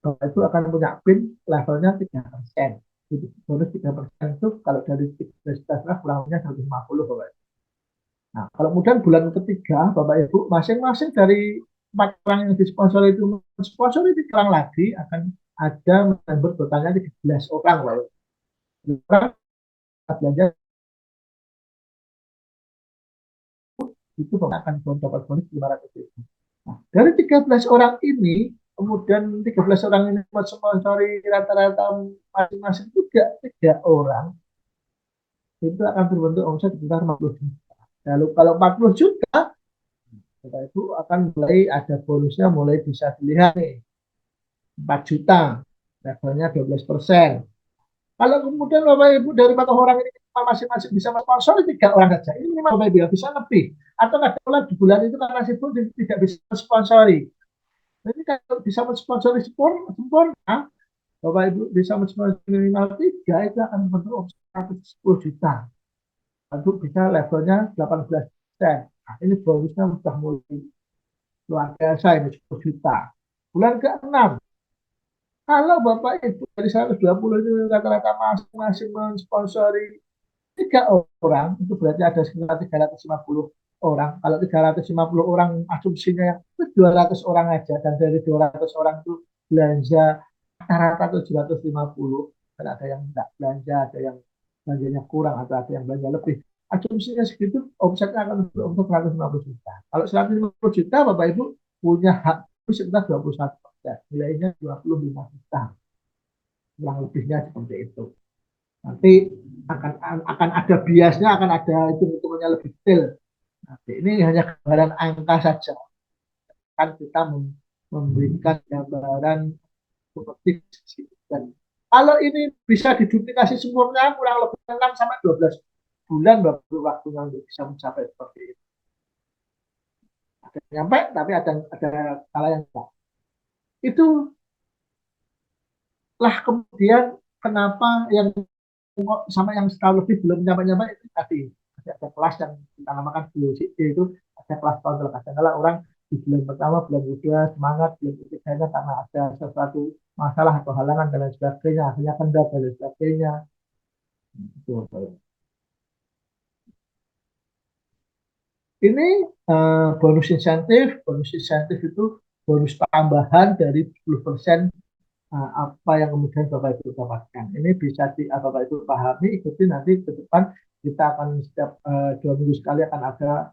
Bapak Ibu akan punya PIN levelnya 3%. Jadi bonus 3% itu kalau dari 3,5 juta kurangnya 150 Bapak Ibu. Nah, kalau kemudian bulan ketiga, Bapak Ibu, masing-masing dari 4 orang yang disponsori itu sponsori 3 orang lagi akan ada member totalnya 13 orang, Bapak Ibu. Orang belanja itu Bapak akan dapat bonus 500 ribu. Nah, dari 13 orang ini, kemudian 13 orang ini mensponsori rata-rata masing-masing juga 3 orang, itu akan terbentuk omset sekitar 50 juta. Lalu kalau 40 juta, Bapak Ibu akan mulai ada bonusnya, mulai bisa dilihat nih, 4 juta, levelnya 12%. Kalau kemudian Bapak Ibu dari 4 orang ini masing-masing bisa mensponsori 3 orang saja, ini memang Bapak Ibu bisa lebih. Atau kadang di bulan itu karena sibuk tidak bisa mensponsori. Jadi kalau bisa mensponsori sempurna, Bapak Ibu bisa mensponsori minimal 3, itu akan membentuk 110 juta. Untuk bisa levelnya 18%. Nah, ini bonusnya sudah mulai luar biasa, ini 10 juta. Bulan ke-6, kalau Bapak Ibu dari 120 itu rata-rata masing-masing mensponsori 3 orang, itu berarti ada sekitar 350 orang. Kalau 350 orang asumsinya yang 200 orang aja, dan dari 200 orang itu belanja rata-rata 750, dan ada yang tidak belanja, ada yang belanjanya kurang, atau ada yang belanja lebih. Asumsinya segitu, omsetnya akan untuk 150 juta. Kalau 150 juta, Bapak Ibu punya hak sekitar 21%, nilainya 25 juta. Yang lebihnya seperti itu. Nanti akan ada biasnya, akan ada hitung-hitungannya lebih detail. Nanti ini hanya gambaran angka saja. Kan kita memberikan gambaran seperti dan kalau ini bisa diduplikasi sempurna, kurang lebih 6 sampai 12 bulan baru waktunya untuk bisa mencapai seperti itu. Ada yang nyampe, tapi ada kala yang enggak. Itulah kemudian kenapa yang sama yang setahun lebih belum nyampe-nyampe itu tadi. Ada kelas yang kita namakan BOCD, itu ada kelas kontrol. Kadang-kadang orang di bulan pertama, bulan kedua semangat, bulan ketiganya karena ada sesuatu masalah atau halangan dan lain sebagainya, akhirnya kendor dan lain sebagainya. Itu. Ini bonus insentif. Bonus insentif itu bonus tambahan dari 10% apa yang kemudian Bapak Ibu dapatkan. Ini bisa Bapak Ibu pahami, ikuti nanti ke depan kita akan setiap 2 minggu sekali akan ada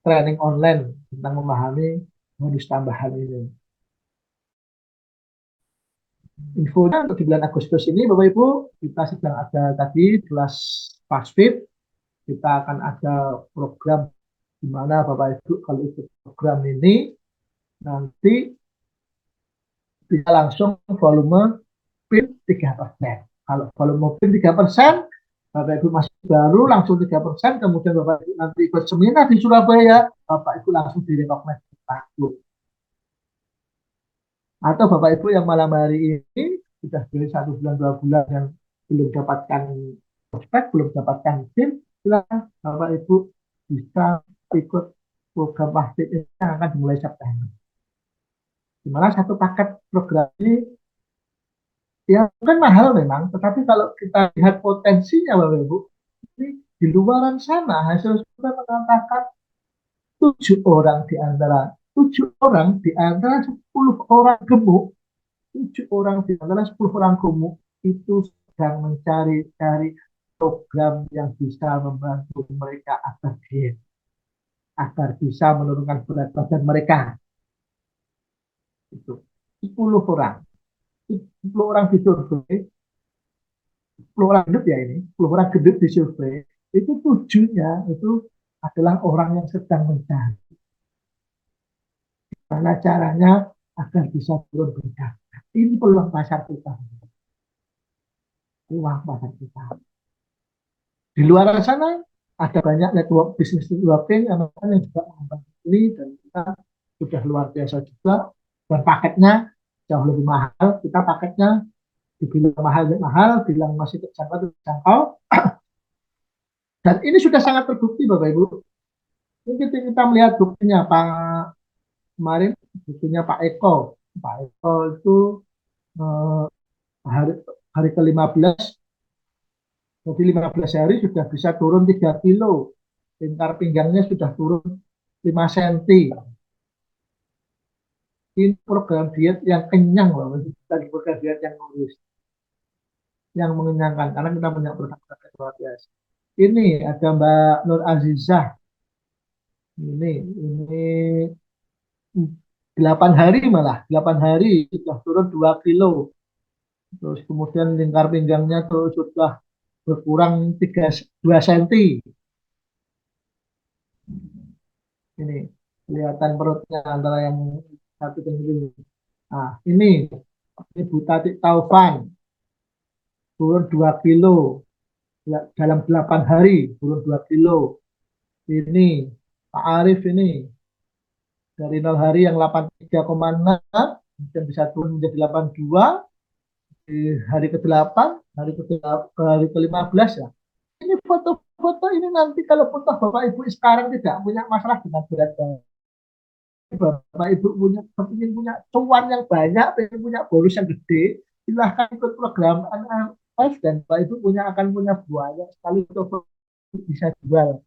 training online tentang memahami bonus tambahan ini. Infonya untuk di bulan Agustus ini Bapak Ibu, kita sedang ada tadi kelas Fastfit, kita akan ada program di mana Bapak Ibu kalau ikut program ini nanti bisa langsung volume PIN 3%. Kalau volume PIN 3%, Bapak Ibu masih baru langsung 3%, kemudian Bapak Ibu nanti ikut seminar di Surabaya, Bapak Ibu langsung direkomendasi satu. Atau Bapak Ibu yang malam hari ini sudah dari 1 bulan 2 bulan yang belum dapatkan prospek, belum dapatkan SIM, silakan Bapak Ibu bisa ikut program pasti yang akan dimulai September. Di mana satu paket program ini ya mungkin mahal memang, tetapi kalau kita lihat potensinya Bapak Ibu, ini di luaran sana hasil survei mengatakan 7 orang di antara sepuluh orang 7 orang di antara 10 orang gemuk itu sedang mencari program yang bisa membantu mereka agar diet, agar bisa menurunkan berat badan mereka. Itu 10 orang. 10 orang di survei, 10 orang gendut ya ini, 10 orang gendut di survei, itu 7-nya itu adalah orang yang sedang mencari. Karena caranya agar bisa turun berat. Ini peluang pasar kita. Peluang pasar kita. Di luar sana ada banyak network bisnis networking yang juga membantu ini, dan kita sudah luar biasa juga. Dan paketnya jauh lebih mahal. Kita paketnya dibilang mahal, bilang masih terjangkau. Dan ini sudah sangat terbukti Bapak Ibu. Ini kita melihat buktinya Pak kemarin, buktinya Pak Eko. Pak Eko itu eh, hari, hari ke-15, jadi 15 hari sudah bisa turun 3 kilo. Lingkar pinggangnya sudah turun 5 cm. Ini program diet yang kenyang loh. Tadi program diet yang lurus, yang mengenyangkan. Karena kita punya produk-produk luar biasa. Ini ada Mbak Nur Azizah. Ini 8 hari malah. 8 hari sudah turun 2 kilo. Terus kemudian lingkar pinggangnya tuh sudah berkurang 2 cm. Ini kelihatan perutnya antara yang satu dan ini. Nah, ini Bu Tati Taufan turun 2 kilo dalam 8 hari, turun 2 kilo. Ini Pak Arif ini dari 0 hari yang 83,6 kemudian bisa turun menjadi 82 di hari ke-8, hari ke-15 ya. Ini foto-foto ini nanti kalau foto Bapak Ibu sekarang tidak punya masalah dengan berat badan. Bapak Ibu ingin punya cuan yang banyak, ingin punya bonus yang gede, silahkan ikut program NLF dan Bapak Ibu akan punya banyak sekali foto bisa jual,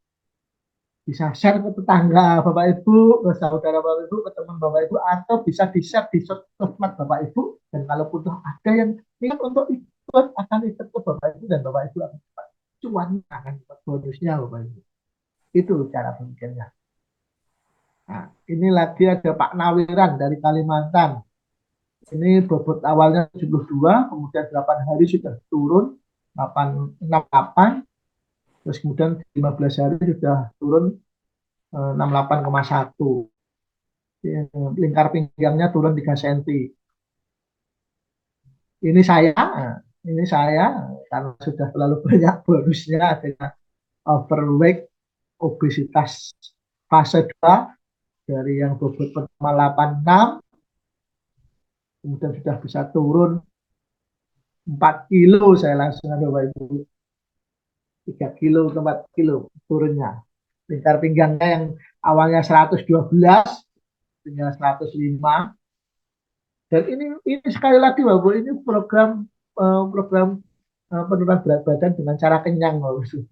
bisa share ke tetangga Bapak Ibu, ke saudara Bapak Ibu, ke teman Bapak Ibu, atau bisa di-share di sosmed Bapak Ibu. Dan kalau butuh ada yang ingin untuk ikut, akan ikut ke Bapak Ibu dan Bapak Ibu akan dapat cuan, akan dapat bonusnya Bapak Ibu. Itu cara berpikirnya. Nah, ini lagi ada Pak Nawiran dari Kalimantan. Ini bobot awalnya 72, kemudian 8 hari sudah turun 68, terus kemudian 15 hari sudah turun 68,1. Lingkar pinggangnya turun 3 cm. Ini saya, ini saya karena sudah terlalu banyak bonusnya dengan overweight, obesitas fase 2 dari yang bobot pertama 86, kemudian sudah bisa turun 4 kilo, saya langsung ada Bapak Ibu 3 kilo ke 4 kilo turunnya. Lingkar pinggangnya yang awalnya 112 tinggal 105. Dan ini sekali lagi Bapak, ini program penurunan berat badan dengan cara kenyang Bapak.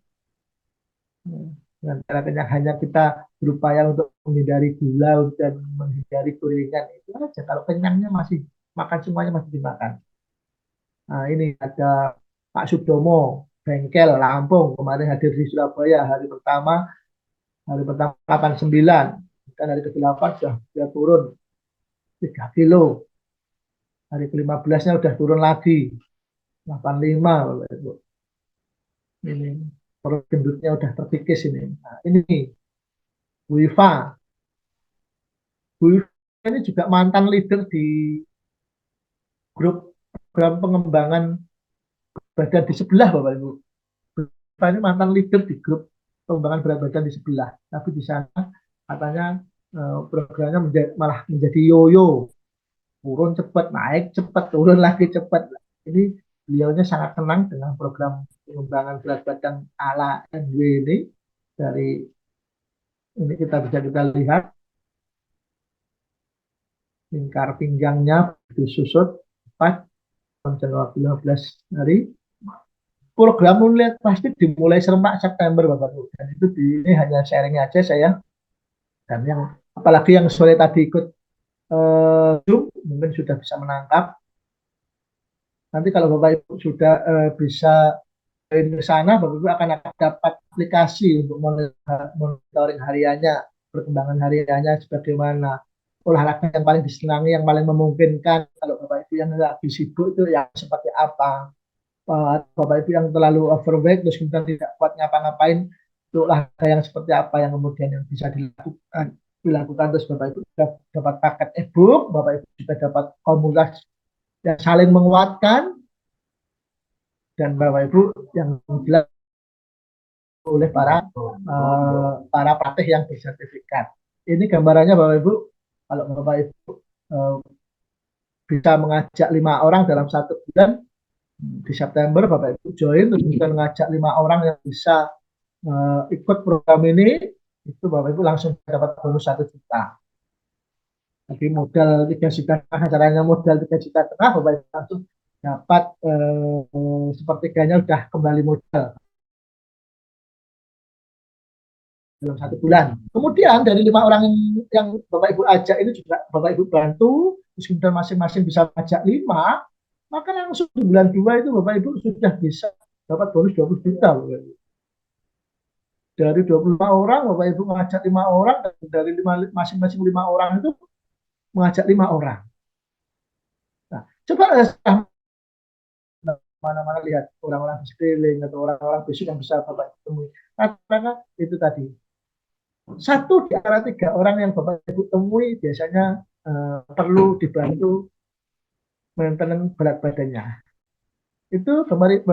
Dengan cara kenyang, hanya kita berupaya untuk menghindari gula dan menghindari gorengan itu aja. Kalau kenyangnya masih makan, semuanya masih dimakan. Nah, ini ada Pak Sudomo Bengkel Lampung, kemarin hadir di Surabaya hari pertama 89, dan hari ke-8 sudah turun 3 kilo, hari ke-15-nya udah turun lagi 85 Bapak Ibu. Ini perut gendutnya udah terkikis ini. Nah, ini Bu Iva. Bu Iva ini juga mantan leader di grup program pengembangan badan di sebelah Bapak Ibu. Bu Iva ini mantan leader di grup pengembangan berat badan di sebelah. Tapi di sana katanya programnya malah menjadi yoyo. Turun cepat, naik cepat, turun lagi cepat. Ini beliaunya sangat senang dengan program pengembangan berat badan ala NW ini. Dari ini kita lihat lingkar pinggangnya disusut 4 waktu 15 hari. Program Moonlight pasti dimulai serentak September Bapak Ibu. Dan itu ini hanya sharing aja saya. Dan yang apalagi yang sore tadi ikut Zoom mungkin sudah bisa menangkap. Nanti kalau Bapak Ibu sudah bisa ke sana, Bapak Ibu akan dapat aplikasi untuk monitoring hariannya, perkembangan hariannya sebagaimana, olahraga yang paling disenangi, yang paling memungkinkan. Kalau Bapak Ibu yang lagi sibuk itu yang seperti apa, Bapak Ibu yang terlalu overweight terus kemudian tidak kuat ngapa-ngapain, itu olahraga yang seperti apa yang kemudian yang bisa dilakukan. Terus Bapak Ibu sudah dapat paket e-book, Bapak Ibu sudah dapat komunitas yang saling menguatkan, dan Bapak Ibu yang jelas oleh para pelatih yang bersertifikat. Ini gambarannya Bapak Ibu, kalau Bapak Ibu bisa mengajak 5 orang dalam 1 bulan, di September Bapak Ibu join, terus bisa mengajak 5 orang yang bisa ikut program ini, itu Bapak Ibu langsung dapat bonus 1 juta. Jadi modal 3 juta, caranya modal 3 juta setengah, Bapak Ibu langsung dapat sepertiganya udah kembali modal dalam 1 bulan. Kemudian dari 5 orang yang Bapak Ibu ajak ini juga Bapak Ibu bantu, terus kemudian masing-masing bisa ajak 5, maka langsung di bulan 2 itu Bapak Ibu sudah bisa dapat bonus 20 juta. Bapak Ibu. Dari 25 orang Bapak Ibu mengajak 5 orang, dan dari masing-masing 5 orang itu mengajak 5 orang. Nah, coba mana-mana lihat orang-orang di sekeliling atau orang-orang besok yang bisa Bapak Ibu temui. Karena itu tadi, satu di antara tiga orang yang Bapak Ibu temui biasanya perlu dibantu maintenance berat badannya. Itu Bapak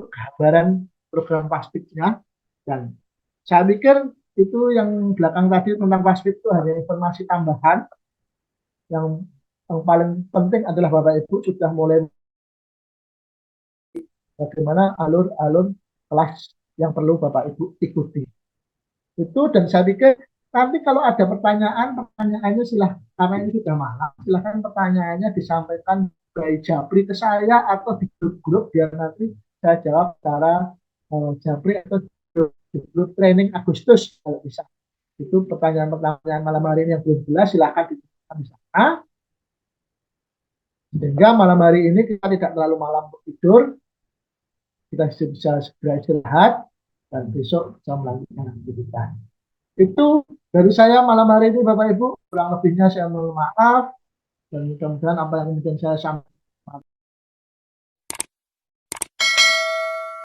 gambaran program Paspitnya, dan saya pikir itu yang belakang tadi tentang Paspit itu hanya informasi tambahan. Yang paling penting adalah Bapak Ibu sudah mulai bagaimana alur-alur kelas yang perlu Bapak Ibu ikuti. Itu, dan saya pikir nanti kalau ada pertanyaannya silahkan, karena ini sudah malam, silahkan pertanyaannya disampaikan by Japri ke saya atau di grup-grup, biar nanti saya jawab secara Japri atau di grup training Agustus kalau bisa. Itu pertanyaan-pertanyaan malam hari ini yang belum jelas silahkan ditanyakan di sana. Sehingga malam hari ini kita tidak terlalu malam untuk tidur, kita bisa segera istirahat, dan besok bisa melanjutkan aktivitas. Itu dari saya malam hari ini Bapak Ibu, kurang lebihnya saya mohon maaf, dan mudah-mudahan apa yang kemudian saya sampaikan